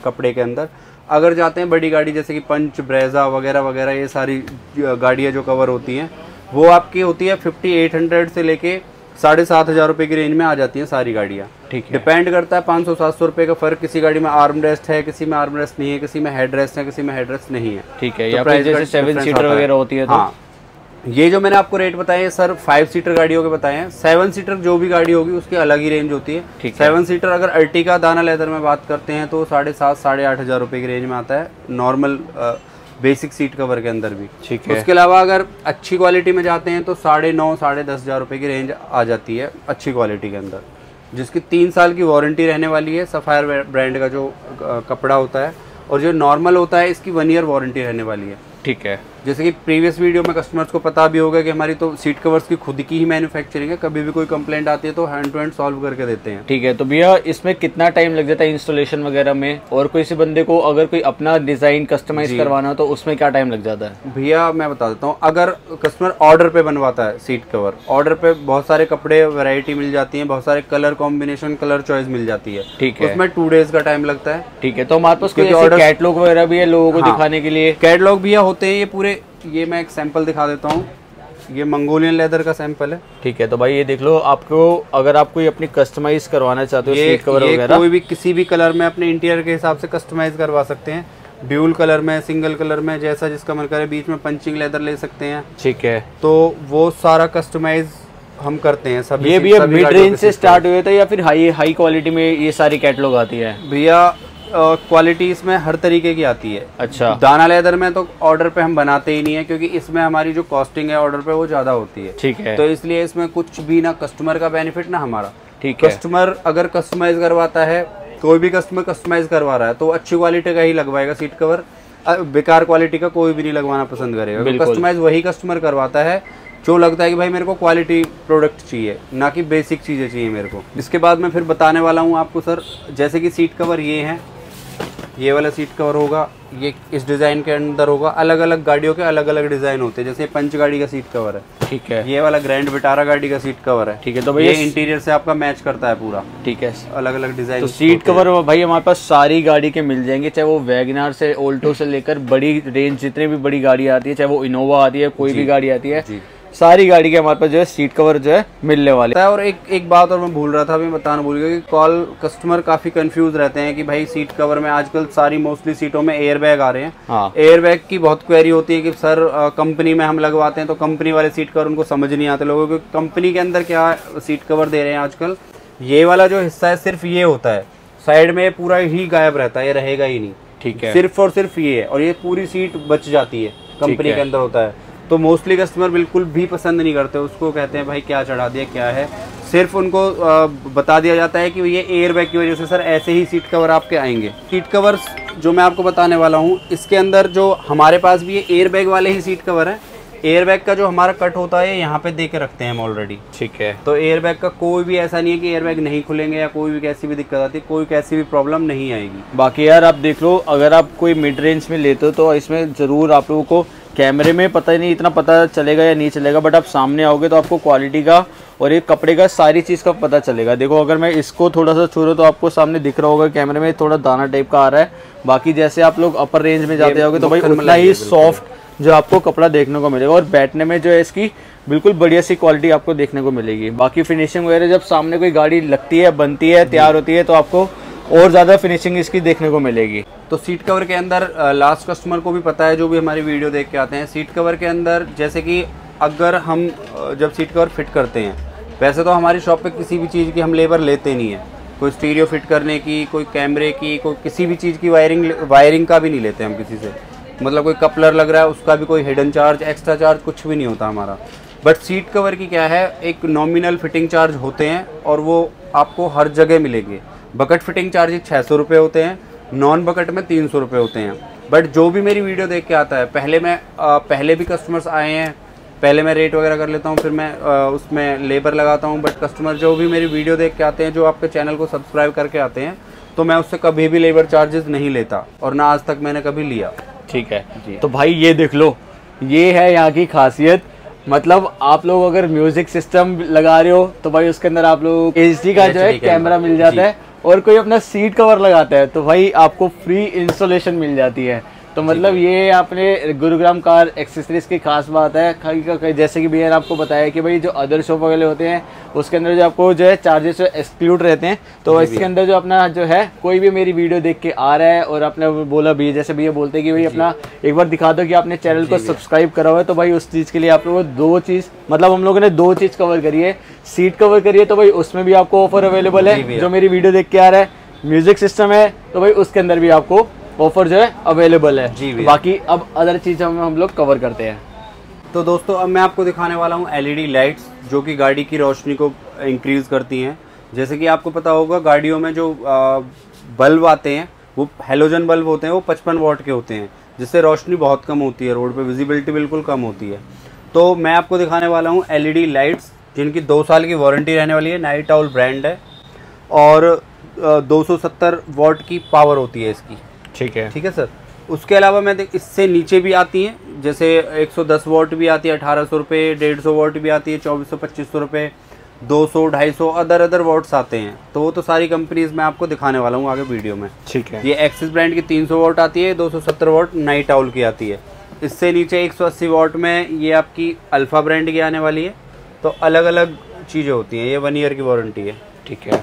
कपड़े के अंदर। अगर जाते हैं बड़ी गाड़ी जैसे कि पंच, ब्रेजा वगैरह वगैरह, ये सारी गाड़ियाँ जो कवर होती हैं वो आपकी होती है 5800 से लेके 7,500 रुपये की रेंज में आ जाती हैं सारी गाड़ियाँ। ठीक है। डिपेंड करता है 500-700 रुपये का फर्क। किसी गाड़ी में आर्म रेस्ट है, किसी में आर्म रेस्ट नहीं है, किसी में हेड रेस्ट है, किसी में हेड रेस्ट नहीं है। ठीक है। तो या फिर जैसे 7 सीटर वगैरह होती है तो हाँ, ये जो मैंने आपको रेट बताए हैं सर 5 सीटर गाड़ियों के बताए हैं। 7 सीटर जो भी गाड़ी होगी उसकी अलग ही रेंज होती है। 7 सीटर अगर अर्टिगा दाना लेदर में बात करते हैं तो 7,500-8,500 रुपये की रेंज में आता है, नॉर्मल बेसिक सीट कवर के अंदर भी। ठीक है। उसके अलावा अगर अच्छी क्वालिटी में जाते हैं तो 9,500-10,500 रुपये की रेंज आ जाती है अच्छी क्वालिटी के अंदर, जिसकी 3 साल की वारंटी रहने वाली है। सफायर ब्रांड का जो कपड़ा होता है, और जो नॉर्मल होता है इसकी 1 ईयर वारंटी रहने वाली है। ठीक है। जैसे कि प्रीवियस वीडियो में कस्टमर्स को पता भी होगा कि हमारी तो सीट कवर्स की खुद की ही मैन्युफैक्चरिंग है, कभी भी कोई कंप्लेंट आती है तो हैंड टू हैंड सॉल्व करके देते हैं। ठीक है। तो भैया इसमें कितना टाइम लग जाता है इंस्टॉलेशन वगैरह में, और कोई से बंदे को अगर कोई अपना डिजाइन कस्टमाइज करवाना हो तो उसमें क्या टाइम लग जाता है? भैया मैं बता देता हूँ, अगर कस्टमर ऑर्डर पे बनवाता है सीट कवर, ऑर्डर पे बहुत सारे कपड़े वैरायटी मिल जाती है, बहुत सारे कलर कॉम्बिनेशन, कलर चॉइस मिल जाती है। ठीक है। उसमें 2 डेज का टाइम लगता है। ठीक है। तो हमारे पास कोई कैटलॉग वगैरह भी है लोगों को दिखाने के लिए? कैटलॉग भैया होते हैं ये पूरे, ये मैं एक सैंपल दिखा देता हूँ, ये मंगोलियन लेदर का सैंपल है। ठीक है। तो भाई ये देख लो, आपको अगर आप कोई अपनी कस्टमाइज करवाना चाहते हो सीट कवर वगैरह, कोई भी किसी भी कलर में अपने इंटीरियर के हिसाब से कस्टमाइज करवा सकते हैं, ड्यूल कलर में, सिंगल कलर में, जैसा जिसका मन करे, बीच में पंचिंग लेदर ले सकते हैं। ठीक है। तो वो सारा कस्टमाइज हम करते हैं सभी। ये भी मिड रेंज से स्टार्ट हुए थे या फिर हाई क्वालिटी में ये सारी कैटलॉग आती है? भैया क्वालिटी इसमें हर तरीके की आती है। अच्छा। दाना लेदर में तो ऑर्डर पे हम बनाते ही नहीं है, क्योंकि इसमें हमारी जो कॉस्टिंग है ऑर्डर पे वो ज़्यादा होती है। ठीक है। तो इसलिए इसमें कुछ भी ना कस्टमर का बेनिफिट ना हमारा। ठीक है। कस्टमर अगर कस्टमाइज करवाता है, कोई भी कस्टमर कस्टमाइज करवा रहा है तो अच्छी क्वालिटी का ही लगवाएगा सीट कवर, बेकार क्वालिटी का कोई भी नहीं लगवाना पसंद करेगा। कस्टमाइज वही कस्टमर करवाता है जो लगता है कि भाई मेरे को क्वालिटी प्रोडक्ट चाहिए, ना कि बेसिक चीज़ें चाहिए मेरे को। इसके बाद मैं फिर बताने वाला हूँ आपको सर, जैसे कि सीट कवर ये हैं, ये वाला सीट कवर होगा, ये इस डिज़ाइन के अंदर होगा। अलग अलग गाड़ियों के अलग अलग डिज़ाइन होते हैं, जैसे पंच गाड़ी का सीट कवर है, ठीक है। ये वाला ग्रैंड विटारा गाड़ी का सीट कवर है, ठीक है। तो भैया ये इंटीरियर से आपका मैच करता है पूरा, ठीक है। अलग अलग डिज़ाइन। तो सीट कवर भाई हमारे पास सारी गाड़ी के मिल जाएंगे, चाहे वो वैगनार से ऑल्टो से लेकर बड़ी रेंज जितने भी बड़ी गाड़ी आती है, चाहे वो इनोवा आती है, कोई भी गाड़ी आती है, सारी गाड़ी के हमारे पास जो है सीट कवर जो है मिलने वाले है। और एक बात और मैं भूल रहा था, अभी बताना भूल गया कि कस्टमर काफ़ी कंफ्यूज रहते हैं कि भाई सीट कवर में आजकल सारी मोस्टली सीटों में एयर बैग आ रहे हैं। हाँ। एयर बैग की बहुत क्वेरी होती है कि सर कंपनी में हम लगवाते हैं तो कंपनी वाले सीट कवर उनको समझ नहीं आते लोगों को, कंपनी के अंदर क्या सीट कवर दे रहे हैं आजकल। ये वाला जो हिस्सा है सिर्फ ये होता है, साइड में पूरा ही गायब रहता है, ये रहेगा ही नहीं, ठीक है। सिर्फ और सिर्फ ये है, और ये पूरी सीट बच जाती है, कंपनी के अंदर होता है। तो मोस्टली कस्टमर बिल्कुल भी पसंद नहीं करते उसको, कहते हैं भाई क्या चढ़ा दिया क्या है। सिर्फ उनको बता दिया जाता है कि ये एयर बैग की वजह से सर ऐसे ही सीट कवर आपके आएंगे। सीट कवर्स जो मैं आपको बताने वाला हूँ, इसके अंदर जो हमारे पास भी ये एयर बैग वाले ही सीट कवर है। एयर बैग का जो हमारा कट होता है यहाँ पे दे के रखते हैं हम ऑलरेडी, ठीक है। तो एयर बैग का कोई भी ऐसा नहीं है कि एयर बैग नहीं खुलेंगे या कोई भी कैसी भी दिक्कत आती है, कोई कैसी भी प्रॉब्लम नहीं आएगी। बाकी यार आप देख लो, अगर आप कोई मिड रेंज में लेते हो तो इसमें ज़रूर आप लोगों को कैमरे में पता नहीं इतना पता चलेगा या नहीं चलेगा, बट आप सामने आओगे तो आपको क्वालिटी का और एक कपड़े का सारी चीज़ का पता चलेगा। देखो अगर मैं इसको थोड़ा सा छू रहा तो आपको सामने दिख रहा होगा कैमरे में थोड़ा दाना टाइप का आ रहा है। बाकी जैसे आप लोग अपर रेंज में जाते होगे तो भाई उतना ही सॉफ्ट जो आपको कपड़ा देखने को मिलेगा, और बैठने में जो है इसकी बिल्कुल बढ़िया सी क्वालिटी आपको देखने को मिलेगी। बाकी फिनिशिंग वगैरह जब सामने कोई गाड़ी लगती है, बनती है, तैयार होती है तो आपको और ज़्यादा फिनिशिंग इसकी देखने को मिलेगी। तो सीट कवर के अंदर लास्ट कस्टमर को भी पता है जो भी हमारी वीडियो देख के आते हैं, सीट कवर के अंदर जैसे कि अगर हम जब सीट कवर फिट करते हैं, वैसे तो हमारी शॉप पे किसी भी चीज़ की हम लेबर लेते नहीं है, कोई स्टीरियो फिट करने की, कोई कैमरे की, कोई किसी भी चीज़ की वायरिंग का भी नहीं लेते हम किसी से। मतलब कोई कपलर लग रहा है उसका भी कोई हिडन चार्ज, एक्स्ट्रा चार्ज कुछ भी नहीं होता हमारा। बट सीट कवर की क्या है, एक नॉमिनल फिटिंग चार्ज होते हैं और वो आपको हर जगह मिलेंगे। बकेट फिटिंग चार्ज 600 रुपये होते हैं, नॉन बकेट में 300 रुपये होते हैं। बट जो भी मेरी वीडियो देख के आता है, पहले भी कस्टमर्स आए हैं, पहले मैं रेट वगैरह कर लेता हूँ, फिर मैं उसमें लेबर लगाता हूँ। बट कस्टमर जो भी मेरी वीडियो देख के आते हैं, जो आपके चैनल को सब्सक्राइब करके आते हैं, तो मैं उससे कभी भी लेबर चार्जेस नहीं लेता और ना आज तक मैंने कभी लिया। ठीक है जी। तो भाई ये देख लो, ये है यहाँ की खासियत। मतलब आप लोग अगर म्यूजिक सिस्टम लगा रहे हो तो भाई उसके अंदर आप लोग HD का जो है कैमरा मिल जाता है, और कोई अपना सीट कवर लगाता है तो भाई आपको फ्री इंस्टॉलेशन मिल जाती है। तो मतलब ये आपने गुरुग्राम कार एक्सेसरीज की खास बात है। जैसे कि भैया ने आपको बताया कि भाई जो अदर शॉप वगैरह होते हैं उसके अंदर जो आपको जो है चार्जेस एक्सक्लूड रहते हैं, तो इसके अंदर जो अपना जो है कोई भी मेरी वीडियो देख के आ रहा है और आपने बोला भैया, जैसे भैया बोलते हैं कि भाई अपना एक बार दिखा दो कि आपने चैनल को सब्सक्राइब करा हुआ है, तो भाई उस चीज़ के लिए आप लोगों को 2 चीज़, मतलब हम लोगों ने 2 चीज़ कवर करी है। सीट कवर करिए तो भाई उसमें भी आपको ऑफर अवेलेबल है, जो मेरी वीडियो देख के आ रहा है। म्यूजिक सिस्टम है तो भाई उसके अंदर भी आपको ऑफर जो है अवेलेबल है जी। बाकी अब अदर चीज़ हम लोग कवर करते हैं। तो दोस्तों अब मैं आपको दिखाने वाला हूँ LED लाइट्स, जो कि गाड़ी की रोशनी को इंक्रीज़ करती हैं। जैसे कि आपको पता होगा गाड़ियों में जो बल्ब आते हैं वो हैलोजन बल्ब होते हैं, वो 55 वॉट के होते हैं, जिससे रोशनी बहुत कम होती है, रोड पे विजिबिलिटी बिल्कुल कम होती है। तो मैं आपको दिखाने वाला हूँ LED लाइट्स, जिनकी 2 साल की वारंटी रहने वाली है। नाइट आउल ब्रांड है और 270 वॉट की पावर होती है इसकी। ठीक है सर। उसके अलावा मैं इससे नीचे भी आती हैं, जैसे 110 वॉट भी आती है 1800 रुपये, 150 वॉट भी आती है 2400-2500 रुपये, 200, 250 अदर वॉट्स आते हैं। तो वो तो सारी कंपनीज मैं आपको दिखाने वाला हूँ आगे वीडियो में। ठीक है। ये एक्सिस ब्रांड की 300 वॉट आती है, 270 वॉट नाइट आउल की आती है। इससे नीचे 180 वॉट में ये आपकी अल्फा ब्रांड की आने वाली है। तो अलग अलग चीज़ें होती हैं, ये 1 ईयर की वारंटी है। ठीक है।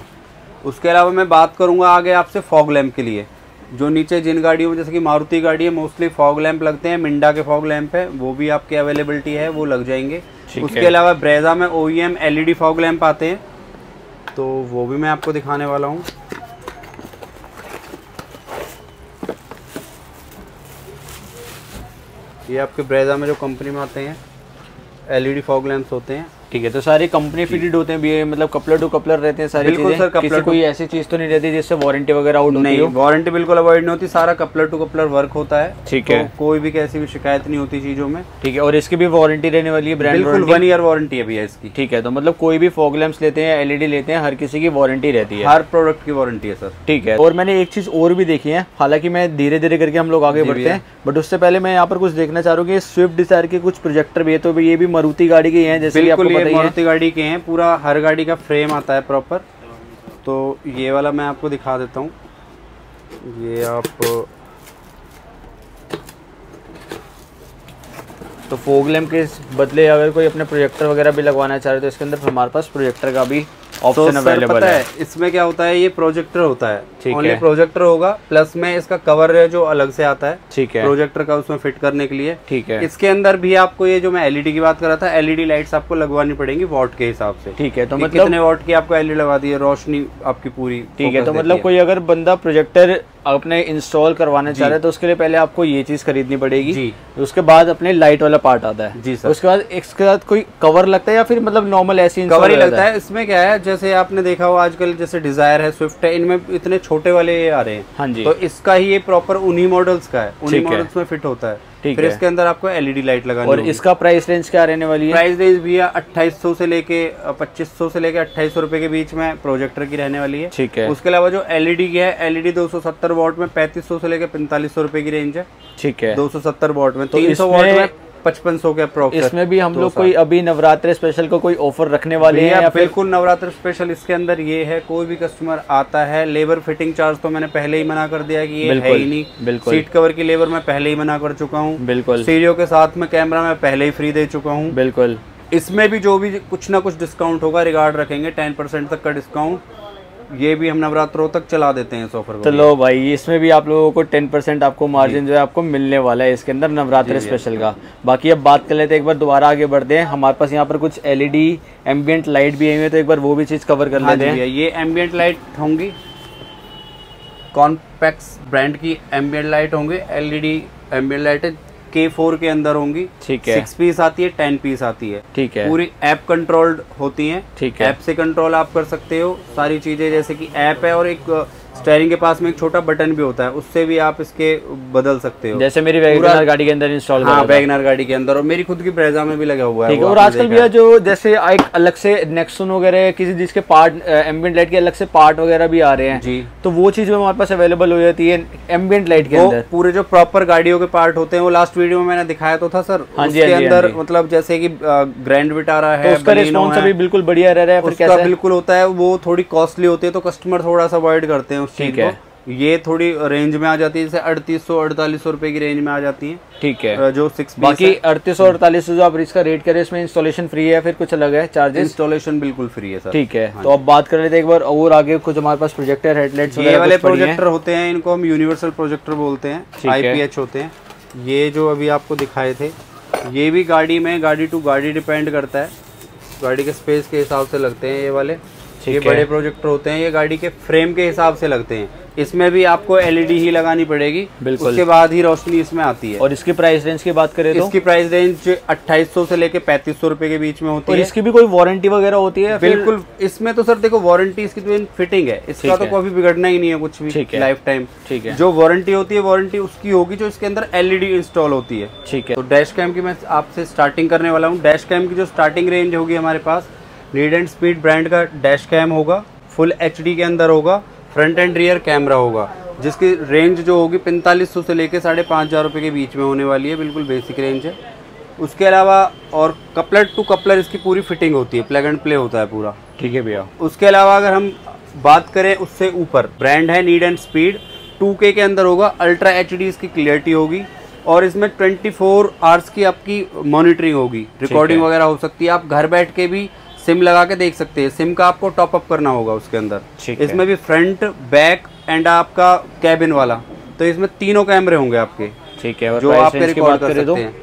उसके अलावा मैं बात करूँगा आगे आपसे फॉग लैम्प के लिए, जो नीचे जिन गाड़ियों में, जैसे कि मारुति गाड़ी है, मोस्टली फॉग लैंप लगते हैं। मिंडा के फॉग लैंप है, वो भी आपकी अवेलेबिलिटी है, वो लग जाएंगे। उसके अलावा ब्रेजा में OEM LED फॉग लैंप आते हैं, तो वो भी मैं आपको दिखाने वाला हूँ। ये आपके ब्रेजा में जो कंपनी में आते हैं LED फॉग लैंप्स होते हैं, ठीक है, तो सारे कंपनी फिटेड होते हैं भी, मतलब कपलर टू कपलर रहते हैं सारी बिल्कुल चीजें? सर, किसी कोई ऐसी चीज तो नहीं रहती जिससे वारंटी वगैरह आउट होती हो? वारंटी बिल्कुल अवॉइड नहीं होती, सारा कपलर टू कपलर वर्क होता है। ठीक है, कोई भी कैसी भी शिकायत नहीं होती चीजों में। ठीक है, और इसकी भी वारंटी रहने वाली है? ब्रांड बिल्कुल 1 ईयर वारंटी है भैया इसकी। ठीक है, तो मतलब कोई भी फॉग लैंप्स लेते हैं, एलईडी लेते हैं, हर किसी की वारंटी रहती है? हर प्रोडक्ट की वारंटी है सर। ठीक है, और मैंने एक चीज और भी देखी है, हालांकि मैं धीरे धीरे करके हम लोग आगे बढ़ते हैं, बट उससे पहले मैं यहाँ पर कुछ देखना चाह रहा हूँ कि स्विफ्ट डिजायर के कुछ प्रोजेक्टर भी है, तो ये भी मारुति गाड़ी के हैं जैसे कि आपको पता ही है? मारुति गाड़ी के हैं, पूरा हर गाड़ी का फ्रेम आता है प्रॉपर। तो ये वाला मैं आपको दिखा देता हूँ, ये आप तो फोग लैम्प के बदले अगर कोई अपने प्रोजेक्टर वगैरह भी लगवाना चाह रहे तो इसके अंदर हमारे पास प्रोजेक्टर का भी ऑप्शन अवेलेबल है। इसमें क्या होता है, ये प्रोजेक्टर होता है, ठीक ओनली है, प्रोजेक्टर होगा, प्लस में इसका कवर है जो अलग से आता है, ठीक है, प्रोजेक्टर का उसमें फिट करने के लिए। ठीक है, इसके अंदर भी आपको ये जो मैं एलईडी की बात कर रहा था, एलईडी लाइट्स आपको लगवानी पड़ेंगी वॉट के हिसाब से। ठीक है, तो मतलब कितने वॉट की आपको एलईडी लगा दी है, रोशनी आपकी पूरी। ठीक है, तो मतलब कोई अगर बंदा प्रोजेक्टर अपने इंस्टॉल करवाने चाह रहे हैं तो उसके लिए पहले आपको ये चीज खरीदनी पड़ेगी जी। उसके बाद अपने लाइट वाला पार्ट आता है जी सर। उसके बाद इसके साथ कोई कवर लगता है या फिर मतलब नॉर्मल ऐसे कवर ही लगता है? इसमें क्या है, जैसे आपने देखा हो आजकल जैसे डिजायर है, स्विफ्ट है, इनमें इतने छोटे वाले आ रहे हैं। हाँ जी, तो इसका ही ये प्रॉपर उन्हीं मॉडल्स का है, उन्हीं मॉडल्स में फिट होता है। फिर इसके अंदर आपको एलईडी लाइट लगानी और इसका प्राइस रेंज क्या रहने वाली है? प्राइस रेंज भैया 2800 से लेके 2500 से लेके 2800 रुपए के बीच में प्रोजेक्टर की रहने वाली है। ठीक है, उसके अलावा जो एलईडी की है, एलईडी 270 वॉट में 3500 से लेके 4500 रुपए की रेंज है। ठीक है, 270 वॉट में 300 वॉट में 5500 के अप्रोक्स। इसमें भी हम लोग कोई अभी नवरात्रि स्पेशल को कोई ऑफर रखने वाले हैं या बिल्कुल नवरात्रि स्पेशल इसके अंदर ये है, कोई भी कस्टमर आता है, लेबर फिटिंग चार्ज तो मैंने पहले ही मना कर दिया कि ये है ही नहीं। बिल्कुल, सीट कवर की लेबर मैं पहले ही मना कर चुका हूँ। बिल्कुल, स्टीरियो के साथ में कैमरा मैं पहले ही फ्री दे चुका हूँ। बिल्कुल, इसमें भी जो भी कुछ ना कुछ डिस्काउंट होगा, रिगार्ड रखेंगे 10% तक का डिस्काउंट, ये भी हम नवरात्रों तक चला देते हैं इस ऑफर को। चलो भाई, इसमें भी आप लोगों को 10% आपको मार्जिन जो है आपको मिलने वाला है इसके अंदर नवरात्रि स्पेशल का। बाकी अब बात कर लेते हैं, एक बार दोबारा आगे बढ़ते हैं। हमारे पास यहाँ पर कुछ एलईडी एम्बियंट लाइट भी आई हुई है, तो एक बार वो भी चीज कवर कर लेते हैं। ये एम्बियंट लाइट होंगी, कॉम्पैक्स ब्रांड की एम्बियंट लाइट होंगे, एलईडी एम्बियंट लाइट K4 के अंदर होंगी। ठीक है, 6 पीस आती है, 10 पीस आती है। ठीक है, पूरी ऐप कंट्रोल्ड होती हैं। ठीक है, ऐप से कंट्रोल आप कर सकते हो सारी चीजें, जैसे कि ऐप है और एक स्टीयरिंग के पास में एक छोटा बटन भी होता है, उससे भी आप इसके बदल सकते हो, जैसे मेरी वैगनर गाड़ी के अंदर इंस्टॉल। हाँ, वैगनर गाड़ी के अंदर, और मेरी खुद की ब्रेजा में भी लगा हुआ है। और आजकल भैया जो जैसे एक अलग से नेक्सन वगैरह किसी जिसके पार्ट एम्बियंट लाइट के अलग से पार्ट वगैरह भी आ रहे हैं जी, तो वो चीज हमारे पास अवेलेबल हो जाती है एम्बियंट लाइट के अंदर। पूरे जो प्रॉपर गाड़ियों के पार्ट होते हैं वो लास्ट वीडियो में मैंने दिखाया तो था सर। उसके अंदर मतलब जैसे कि ग्रैंड विटारा है, उसका रिस्पॉन्स अभी बिल्कुल बढ़िया रह रहा है। उसका बिल्कुल होता है, वो थोड़ी कॉस्टली होती है तो कस्टमर थोड़ा सा अवॉइड करते हैं उस चीज को। ये थोड़ी रेंज में आ जाती है, जैसे 3800-4800 रुपए की रेंज में आ जाती है। ठीक है, जो 6 बाकी 3800-4800 जो आप इसका रेट करें, इसमें इंस्टॉलेशन फ्री है फिर कुछ अलग है चार्जेस? इंस्टॉलेशन बिल्कुल फ्री है सर। ठीक है, तो अब बात कर लेते हैं एक बार और आगे। कुछ हमारे पास प्रोजेक्टर हेडलाइट्स ये वाले प्रोजेक्टर होते हैं, इनको हम यूनिवर्सल प्रोजेक्टर बोलते हैं, IPH होते हैं। ये जो अभी आपको दिखाए थे, ये भी गाड़ी में गाड़ी टू गाड़ी डिपेंड करता है, गाड़ी के स्पेस के हिसाब से लगते हैं ये वाले। ये बड़े प्रोजेक्टर होते हैं, ये गाड़ी के फ्रेम के हिसाब से लगते हैं। इसमें भी आपको एलईडी ही लगानी पड़ेगी, बिल्कुल, उसके बाद ही रोशनी इसमें आती है। और इसकी प्राइस रेंज की बात करें तो इसकी प्राइस रेंज 2800 से लेके 3500 रुपए के बीच में होती है। और इसकी भी कोई वारंटी वगैरह होती है? बिल्कुल, इसमें तो सर देखो वारंटी इसकी तो फिटिंग है, इसका तो कभी बिगड़ना ही नहीं है कुछ भी, लाइफ टाइम। ठीक है, जो वारंटी होती है वारंटी उसकी होगी जो इसके अंदर एलईडी इंस्टॉल होती है। ठीक है, तो डैश कैम की मैं आपसे स्टार्टिंग करने वाला हूँ। डैश कैम की जो स्टार्टिंग रेंज होगी हमारे पास, लीड एंड स्पीड ब्रांड का डैश कैम होगा, फुल HD के अंदर होगा, फ्रंट एंड रियर कैमरा होगा, जिसकी रेंज जो होगी 4500 से लेके 5500 रुपये के बीच में होने वाली है, बिल्कुल बेसिक रेंज है। उसके अलावा और कपलर टू कपलर इसकी पूरी फिटिंग होती है, प्लग एंड प्ले होता है पूरा। ठीक है भैया, उसके अलावा अगर हम बात करें उससे ऊपर, ब्रांड है नीड एंड स्पीड, 2K के अंदर होगा, अल्ट्रा HD इसकी क्लियरिटी होगी, और इसमें 24 आवर्स की आपकी मॉनिटरिंग होगी, रिकॉर्डिंग वगैरह हो सकती है। आप घर बैठ के भी सिम लगा के देख सकते हैं, सिम का आपको टॉप अप करना होगा उसके अंदर। इसमें भी फ्रंट, बैक एंड आपका कैबिन वाला, तो इसमें तीनों कैमरे होंगे आपके। ठीक है, जो आप रिकॉर्ड कर सकते हैं।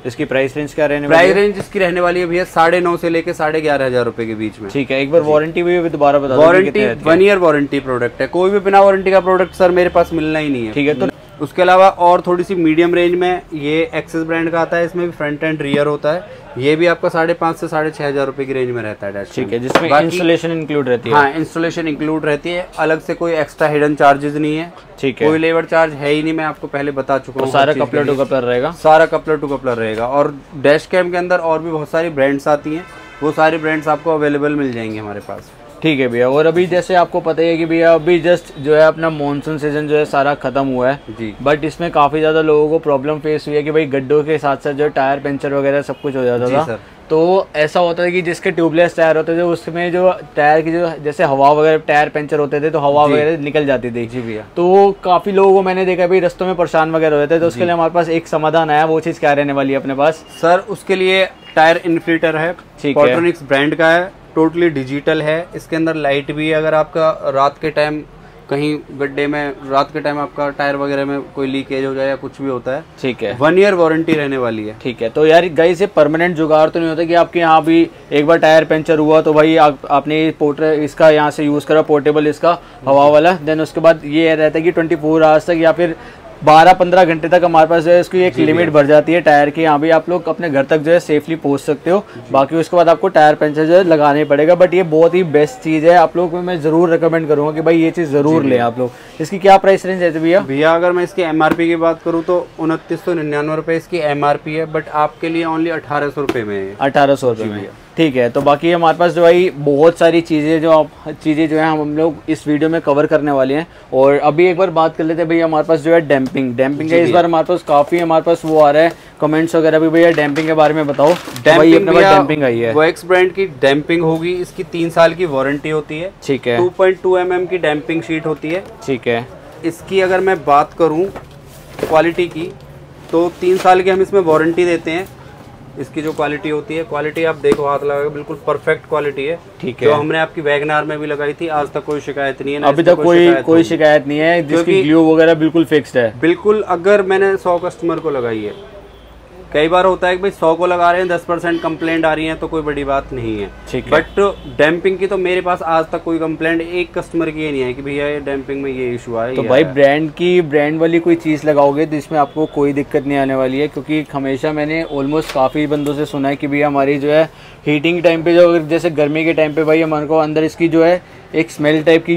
इसकी प्राइस रेंज क्या रहने वाली है? प्राइस रेंज इसकी रहने वाली है भैया 9,500 से लेके 11,500 रुपए के बीच में। ठीक है, एक बार वारंटी भी दोबारा बता दो। वारंटी 1 ईयर वारंटी प्रोडक्ट है, कोई भी बिना वारंटी का प्रोडक्ट सर मेरे पास मिलना ही नहीं है। ठीक है, तो उसके अलावा और थोड़ी सी मीडियम रेंज में ये एक्सेस ब्रांड का आता है, इसमें भी फ्रंट एंड रियर होता है। ये भी आपका 5,500 से 6,500 रुपए की रेंज में रहता है डैश। ठीक है, जिसमें इंस्टॉलेशन इंक्लूड रहती है। हाँ, इंस्टॉलेशन इंक्लूड रहती है, अलग से कोई एक्स्ट्रा हिडन चार्जेस नहीं है। ठीक है, कोई लेबर चार्ज है ही नहीं, मैं आपको पहले बता चुका हूँ। सारा कपलर टू कपलर रहेगा, सारा कपलर टू कपलर रहेगा। और डैश कैम के अंदर और भी बहुत सारी ब्रांड्स आती हैं, वो सारी ब्रांड्स आपको अवेलेबल मिल जाएंगी हमारे पास। ठीक है भैया। और अभी जैसे आपको पता ही है कि भैया अभी जस्ट जो है अपना मॉनसून सीजन जो है सारा खत्म हुआ है जी, बट इसमें काफ़ी ज़्यादा लोगों को प्रॉब्लम फेस हुई है कि भाई गड्ढों के साथ साथ जो टायर पंचर वगैरह सब कुछ हो जाता था। सर। तो ऐसा होता है कि जिसके ट्यूबलेस टायर होते थे उसमें जो टायर की जो जैसे हवा वगैरह टायर पंचर होते थे तो हवा वगैरह निकल जाती थी। जी भैया। तो काफ़ी लोगों को मैंने देखा भाई रस्तों में परेशान वगैरह होते थे, तो उसके लिए हमारे पास एक समाधान आया। वो चीज़ क्या रहने वाली है अपने पास? सर उसके लिए टायर इन्फ्लेटर है, पॉट्रोनिक्स ब्रांड का है, टोटली डिजिटल है। इसके अंदर लाइट भी है, अगर आपका रात के टाइम कहीं गड्ढे में रात के टाइम आपका टायर वगैरह में कोई लीकेज हो जाए या कुछ भी होता है, ठीक है, 1 ईयर वारंटी रहने वाली है। ठीक है। तो यार गाइस ये परमानेंट जुगाड़ तो नहीं होता कि आपके यहाँ भी एक बार टायर पंचर हुआ तो भाई आपने इसका यहाँ से यूज़ करा पोर्टेबल इसका हवा वाला, देन उसके बाद ये रहता है कि 24 आवर्स तक या फिर 12-15 घंटे तक हमारे पास जो है इसकी एक लिमिट भर जाती है टायर की। यहाँ भी आप लोग अपने घर तक जो है सेफली पहुँच सकते हो। बाकी उसके बाद आपको टायर पंचर जो है लगाना ही पड़ेगा। बट ये बहुत ही बेस्ट चीज़ है, आप लोग को मैं ज़रूर रिकमेंड करूँगा कि भाई ये चीज़ ज़रूर लें आप लोग। इसकी क्या प्राइस रेंज है भैया? भैया अगर मैं इसकी MRP की बात करूँ तो 2999 रुपये इसकी MRP है, बट आपके लिए ओनली 1800 रुपये में है। 1800 रुपये में, ठीक है। तो बाकी हमारे पास जो भाई बहुत सारी चीज़ें जो है हम लोग इस वीडियो में कवर करने वाले हैं। और अभी एक बार बात कर लेते हैं भैया हमारे पास जो है डैम्पिंग है इस बार हमारे पास काफ़ी हमारे पास वो आ रहा है कमेंट्स वगैरह भी। भैया डैम्पिंग के बारे में बताओ। डैम्पिंग आई है, वॉक्स ब्रांड की डैम्पिंग होगी, इसकी 3 साल की वारंटी होती है। ठीक है, 2.2 mm की डैम्पिंग शीट होती है। ठीक है। इसकी अगर मैं बात करूं क्वालिटी की तो 3 साल की हम इसमें वारंटी देते हैं। इसकी जो क्वालिटी होती है, क्वालिटी आप देखो हाथ लगा बिल्कुल परफेक्ट क्वालिटी है। ठीक है, जो हमने आपकी वैगनार में भी लगाई थी, आज तक कोई शिकायत नहीं है। अभी तक कोई शिकायत नहीं है, जिसकी ग्लू वगैरह बिल्कुल फिक्स्ड है। बिल्कुल, अगर मैंने 100 कस्टमर को लगाई है, कई बार होता है कि भाई 100 को लगा रहे हैं 10% कंप्लेंट आ रही है तो कोई बड़ी बात नहीं है। ठीक है, बट डैम्पिंग की तो मेरे पास आज तक कोई कंप्लेंट एक कस्टमर की ये नहीं है कि भैया ये डैम्पिंग में ये इशू आया। तो भाई ब्रांड वाली कोई चीज़ लगाओगे तो इसमें आपको कोई दिक्कत नहीं आने वाली है, क्योंकि हमेशा मैंने ऑलमोस्ट काफ़ी बंदों से सुना है कि भैया हमारी जो है हीटिंग टाइम पे जो जैसे गर्मी के टाइम पे भाई हमारे को अंदर इसकी जो है एक स्मेल टाइप की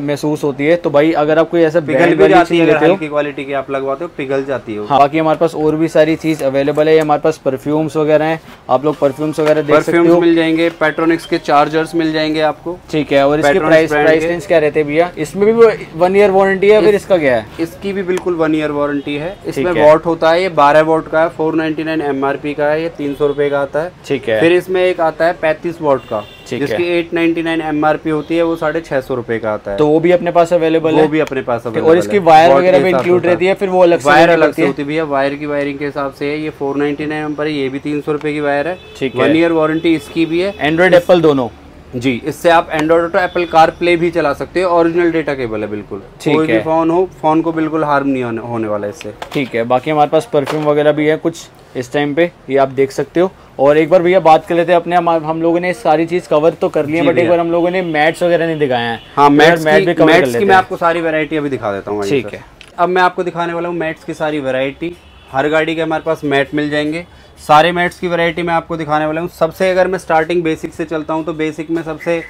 महसूस होती है। तो भाई अगर आप कोई ऐसा पिघल भी जाती है, अगर हल्की क्वालिटी की आप लगवाते हो पिघल जाती है। हाँ, बाकी हमारे पास और भी सारी चीज अवेलेबल है। हमारे पास परफ्यूम्स वगैरह हैं, आप लोग परफ्यूम्स वगैरह देख सकते हो। मिल जाएंगे, पेट्रोनिक्स के चार्जर्स मिल जाएंगे आपको। ठीक है, और इसकी प्राइस रेंज क्या रहते हैं भैया? इसमें भी 1 ईयर वारंटी है, फिर इसका क्या है? इसकी भी बिल्कुल 1 ईयर वारंटी है। इसमें वॉट होता है, ये 12 वॉट का है, 499 MRP का है, ये 300 रुपए का आता है। ठीक है, फिर इसमें एक आता है 35 वॉट का, जिसकी 899 MRP होती है, वो 650 रुपए का आता है। तो वो भी अपने पास अवेलेबल है? वो भी अपने पास अवेलेबल है। और इसकी वायर वगैरह भी इंक्लूड रहती है, फिर वो अलग वायर अलग से होती है? वायर की वायरिंग के हिसाब से है, ये 499 पर है, ये भी 300 रुपए की वायर है। 1 ईयर वारंटी इसकी भी है। एंड्रॉइड एप्पल दोनों जी, इससे आप Android auto Apple car play भी चला सकते हो। ओरिजिनल डेटा केबल है बिल्कुल, कोई भी फोन हो, फोन को बिल्कुल हार्म नहीं होने वाला इससे। ठीक है, बाकी हमारे पास परफ्यूम वगैरह भी है कुछ इस टाइम पे, ये आप देख सकते हो। और एक बार भैया बात कर लेते हैं अपने, हम लोगों ने सारी चीज कवर तो कर ली है, बट एक बार हम लोगों ने मैट्स वगैरह नहीं दिखाए हैं। हाँ, मैट्स की मैं आपको सारी वैरायटी अभी दिखा देता हूँ। ठीक है, अब मैं आपको दिखाने वाला हूँ मैट्स की सारी वैरायटी। हर गाड़ी के हमारे पास मैट मिल जाएंगे। सारे मैट्स की वैरायटी मैं आपको दिखाने वाला हूँ। सबसे अगर मैं स्टार्टिंग बेसिक से चलता हूँ तो बेसिक में सबसे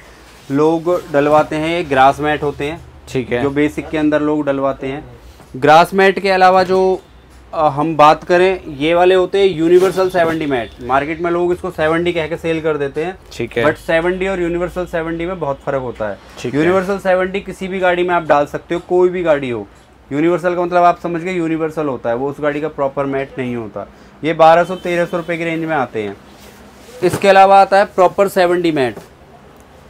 लोग डलवाते हैं ये ग्रास मैट होते हैं। ठीक है, जो बेसिक के अंदर लोग डलवाते हैं। ग्रास मैट के अलावा जो हम बात करें, ये वाले होते हैं यूनिवर्सल 70 मैट। मार्केट में लोग इसको 70 कह के सेल कर देते हैं। ठीक है, बट 70 और यूनिवर्सल 70 में बहुत फर्क होता है। यूनिवर्सल 70 किसी भी गाड़ी में आप डाल सकते हो, कोई भी गाड़ी हो। यूनिवर्सल का मतलब आप समझ गए, यूनिवर्सल होता है, वो उस गाड़ी का प्रॉपर मैट नहीं होता। ये 1200-1300 रुपये की रेंज में आते हैं। इसके अलावा आता है प्रॉपर 70 मैट,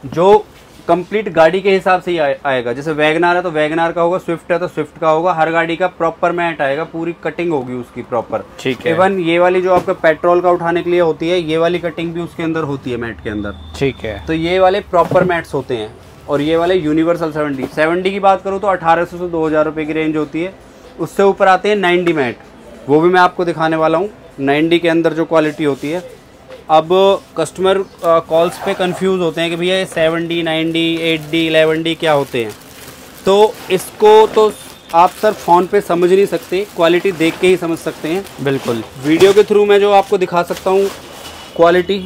जो कंप्लीट गाड़ी के हिसाब से ही आएगा। जैसे वैगनार है तो वैगनार का होगा, स्विफ्ट है तो स्विफ्ट का होगा। हर गाड़ी का प्रॉपर मैट आएगा, पूरी कटिंग होगी उसकी प्रॉपर। ठीक है, इवन ये वाली जो आपका पेट्रोल का उठाने के लिए होती है, ये वाली कटिंग भी उसके अंदर होती है मैट के अंदर। ठीक है, तो ये वाले प्रॉपर मैट्स होते हैं। और ये वाले यूनिवर्सल 70 की बात करूँ तो 1800 से 2000 रुपये की रेंज होती है। उससे ऊपर आते हैं 90 मैट, वो भी मैं आपको दिखाने वाला हूँ। 90 के अंदर जो क्वालिटी होती है, अब कस्टमर कॉल्स पे कंफ्यूज होते हैं कि भैया ये 70, 90, 8D, 11D क्या होते हैं। तो इसको तो आप सर फ़ोन पे समझ नहीं सकते, क्वालिटी देख के ही समझ सकते हैं। बिल्कुल वीडियो के थ्रू मैं जो आपको दिखा सकता हूँ क्वालिटी,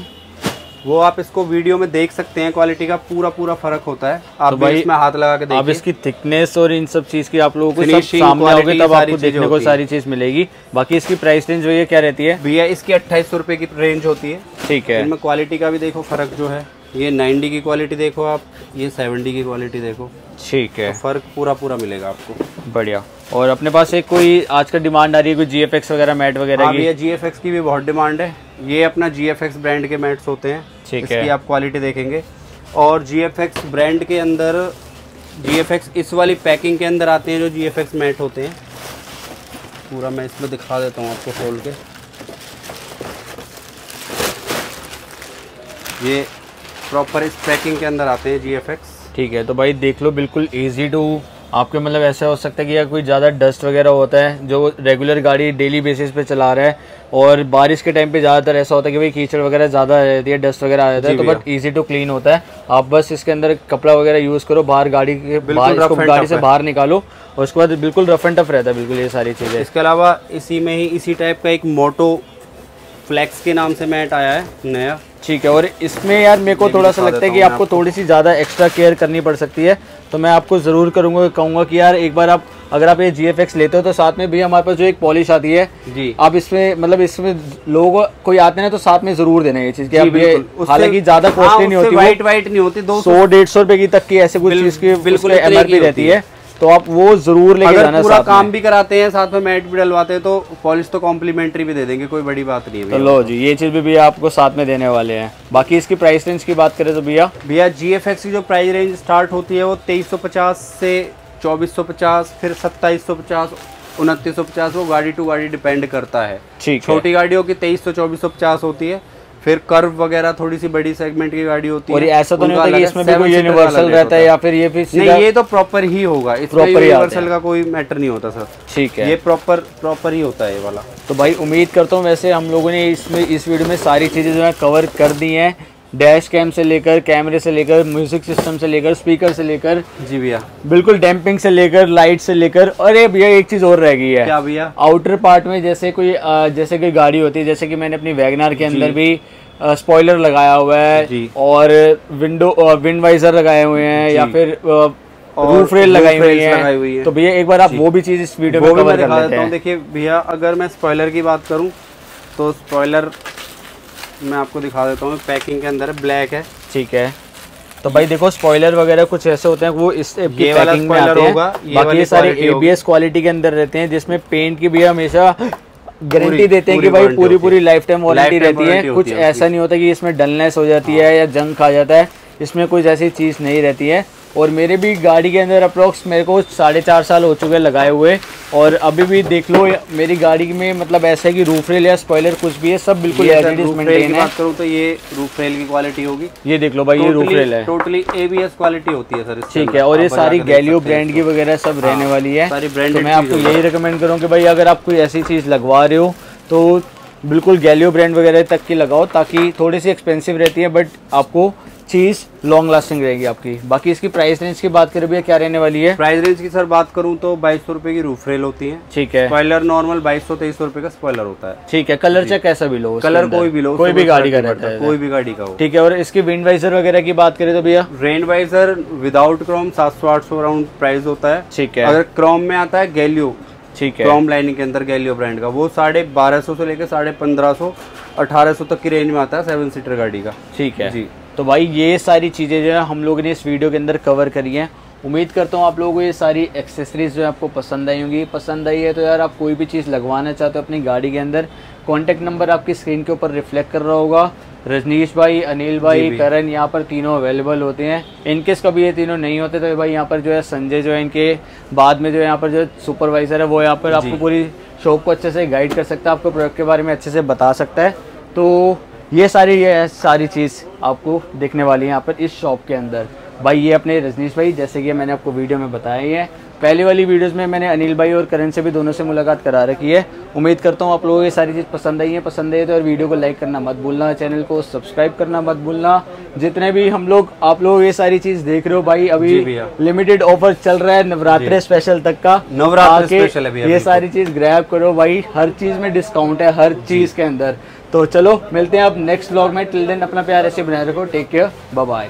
वो आप इसको वीडियो में देख सकते हैं। क्वालिटी का पूरा फ़र्क होता है। आप तो इसमें हाथ लगा के देखिए। अब इसकी थिकनेस और इन सब चीज़ की आप लोगों को सब सामने आओगे तब आपको देखने को सारी चीज़ मिलेगी। बाकी इसकी प्राइस रेंज जो है क्या रहती है भैया? इसकी 2800 रुपये की रेंज होती है। ठीक है। इनमें क्वालिटी का भी देखो फ़र्क जो है, ये 90 की क्वालिटी देखो आप, ये 70 की क्वालिटी देखो। ठीक है, तो फ़र्क पूरा मिलेगा आपको। बढ़िया। और अपने पास एक कोई आज का डिमांड आ रही है कोई GFX वगैरह मैट वगैरह की? ये GFX की भी बहुत डिमांड है। ये अपना GFX ब्रांड के मैट्स होते हैं। ठीक है। इसकी आप क्वालिटी देखेंगे। और GFX ब्रांड के अंदर, GFX इस वाली पैकिंग के अंदर आते हैं जो GFX मैट होते हैं। पूरा मैं इसमें दिखा देता हूँ आपको खोल के। ये प्रॉपर इस पैकिंग के अंदर आते हैं GFX। ठीक है, तो भाई देख लो, बिल्कुल इजी टू आपके मतलब ऐसा हो सकता है कि या कोई ज़्यादा डस्ट वगैरह होता है जो रेगुलर गाड़ी डेली बेसिस पे चला रहा है, और बारिश के टाइम पे ज़्यादातर ऐसा होता है कि भाई कीचड़ वगैरह ज़्यादा आ जाती है, डस्ट वगैरह आ जाता है, तो बट इजी टू क्लीन होता है। आप बस इसके अंदर कपड़ा वगैरह यूज़ करो, बाहर गाड़ी के गाड़ी से बाहर निकालो और उसके बाद बिल्कुल रफ एंड टफ रहता है बिल्कुल ये सारी चीज़ें। इसके अलावा इसी में ही इसी टाइप का एक मोटो फ्लेक्स के नाम से मैट आया है नया। ठीक है, और इसमें यार मेरे को थोड़ा सा लगता है कि आपको थोड़ी सी ज़्यादा एक्स्ट्रा केयर करनी पड़ सकती है, तो मैं आपको ज़रूर कहूँगा कि यार एक बार आप अगर आप ये GFX लेते हो तो साथ में भी हमारे पास जो एक पॉलिश आती है जी, आप इसमें मतलब इसमें लोग कोई आते हैं तो साथ में ज़रूर देना ये चीज़ कि आप ये, हालांकि ज़्यादा कॉस्टली नहीं होती, वाइट नहीं होती, 100-150 रुपए की तक की ऐसे कुछ चीज़ की बिल्कुल MRP रहती है, तो आप वो जरूर लेके जाना। पूरा काम भी कराते हैं साथ में मैट भी डलवाते हैं तो पॉलिश तो कॉम्प्लीमेंट्री भी दे देंगे, कोई बड़ी बात नहीं है। तो लो जी, ये चीज़ भी भैया आपको साथ में देने वाले हैं। बाकी इसकी प्राइस रेंज की बात करें तो भैया GFX की जो प्राइस रेंज स्टार्ट होती है वो 2350 से 2450, फिर 2750, 2950, वो गाड़ी टू गाड़ी डिपेंड करता है। ठीक, छोटी गाड़ियों की 2300-2450 होती है। फिर कर्व वगैरह थोड़ी सी बड़ी सेगमेंट की गाड़ी होती है। और ऐसा तो नहीं होता कि इसमें भी कोई यूनिवर्सल रहता है या फिर ये फिर नहीं, ये तो प्रॉपर ही होगा, इसमें यूनिवर्सल का कोई मैटर नहीं होता सर। ठीक है, ये प्रॉपर ही होता है ये वाला। तो भाई उम्मीद करता हूँ वैसे हम लोगों ने इस वीडियो में सारी चीज़ें जो है कवर कर दी हैं, डैश कैम से लेकर, कैमरे से लेकर, म्यूजिक सिस्टम से लेकर, स्पीकर से लेकर, जी भैया बिल्कुल डैम्पिंग से लेकर, लाइट से लेकर। अरे भैया एक चीज़ और रह गई है। क्या भैया? आउटर पार्ट में जैसे कोई गाड़ी होती है, जैसे कि मैंने अपनी वैगनार के अंदर भी स्पॉइलर लगाया हुआ है और विंड वाइजर लगाए हुए हैं या फिर रूफ रेल लगाई हुई है, तो भैया एक बार आप वो भी चीज़ इस वीडियो में कवर कर लेते हैं। देखिए भैया, अगर मैं स्पॉइलर की बात करूं तो स्पॉइलर मैं आपको दिखा देता हूँ, पैकिंग के अंदर ब्लैक है। ठीक है, तो भाई देखो स्पॉइलर वगैरह कुछ ऐसे होते हैं वो इस पैकिंग में आते हैं, बाकी ये सारे ABS क्वालिटी के अंदर रहते हैं, जिसमें पेंट की भी हमेशा गारंटी देते हैं कि भाई पूरी लाइफ टाइम वारंटी रहती है। कुछ ऐसा नहीं होता कि इसमें डलनेस हो जाती है या जंग खा जाता है, इसमें कुछ ऐसी चीज़ नहीं रहती है। और मेरे भी गाड़ी के अंदर अप्रोक्स मेरे को 4.5 साल हो चुके लगाए हुए, और अभी भी देख लो मेरी गाड़ी में मतलब ऐसा है कि रूफ रेल या स्पॉइलर कुछ भी है सब बिल्कुल मेंटेन है। करूँ तो ये रूफ रेल की क्वालिटी होगी, ये देख लो भाई, ये रूफ रेल है, टोटली ABS क्वालिटी होती है सर। ठीक है, और ये सारी गैलियो ब्रांड की वगैरह सब रहने वाली है। तो मैं आपको यही रिकमेंड करूँ कि भाई अगर आप कोई ऐसी चीज़ लगवा रहे हो तो बिल्कुल गैलियो ब्रांड वगैरह तक की लगाओ, ताकि थोड़ी सी एक्सपेंसिव रहती है बट आपको चीज़ लॉन्ग लास्टिंग रहेगी आपकी। बाकी इसकी प्राइस रेंज की बात करें भैया क्या रहने वाली है? प्राइस रेंज की सर बात करूं तो 2200 रुपए की रूफ रेल होती है। ठीक है, स्पॉइलर नॉर्मल 2200-2300 रुपए का स्पॉइलर होता है। ठीक है, कलर चाहे कैसा भी लो, कलर कोई भी लो, कोई भी गाड़ी का रहता है, कोई भी गाड़ी का हो। ठीक है, और इसकी विंड वाइजर वगैरह की बात करें तो भैया rain visor without chrome 700-800 round price होता है। ठीक है, अगर क्रोम में आता है गैलियो, ठीक है, क्रोम लाइनिंग के अंदर गैलियो ब्रांड का, वो 1250 से लेकर 1550 1800 तक की रेंज में आता है 7 सीटर गाड़ी का। ठीक है जी। तो भाई ये सारी चीज़ें जो है हम लोगों ने इस वीडियो के अंदर कवर करी हैं। उम्मीद करता हूँ आप लोगों को ये सारी एक्सेसरीज जो है आपको पसंद आई होंगी। पसंद आई है तो यार आप कोई भी चीज़ लगवाना चाहते हो अपनी गाड़ी के अंदर, कॉन्टैक्ट नंबर आपकी स्क्रीन के ऊपर रिफ्लेक्ट कर रहा होगा। रजनीश भाई, अनिल भाई, करण यहाँ पर तीनों अवेलेबल होते हैं। इनकेस कभी ये तीनों नहीं होते तो भाई यहाँ पर जो है संजय जो है इनके बाद में जो है यहाँ पर जो सुपरवाइज़र है वो यहाँ पर आपको पूरी शॉप को अच्छे से गाइड कर सकता है, आपको प्रोडक्ट के बारे में अच्छे से बता सकता है। तो ये सारी चीज़ आपको देखने वाली है यहाँ पर इस शॉप के अंदर। भाई ये अपने रजनीश भाई, जैसे कि मैंने आपको वीडियो में बताया ही है, पहले वाली वीडियोस में मैंने अनिल भाई और करण से भी दोनों से मुलाकात करा रखी है। उम्मीद करता हूँ आप लोगों को ये सारी चीज़ पसंद आई है। पसंद आई तो यार वीडियो को लाइक करना मत भूलना, चैनल को सब्सक्राइब करना मत भूलना। जितने भी हम लोग आप लोग ये सारी चीज देख रहे हो भाई, जी अभी भैया। लिमिटेड ऑफर चल रहा है नवरात्रि स्पेशल तक का। नवरात्रि आके स्पेशल है भैया ये बिल्कुल। सारी चीज ग्रैब करो भाई, हर चीज में डिस्काउंट है, हर चीज के अंदर। तो चलो मिलते हैं अब नेक्स्ट व्लॉग में। टिल देन अपना प्यार ऐसे बनाए रखो। Take care, bye bye.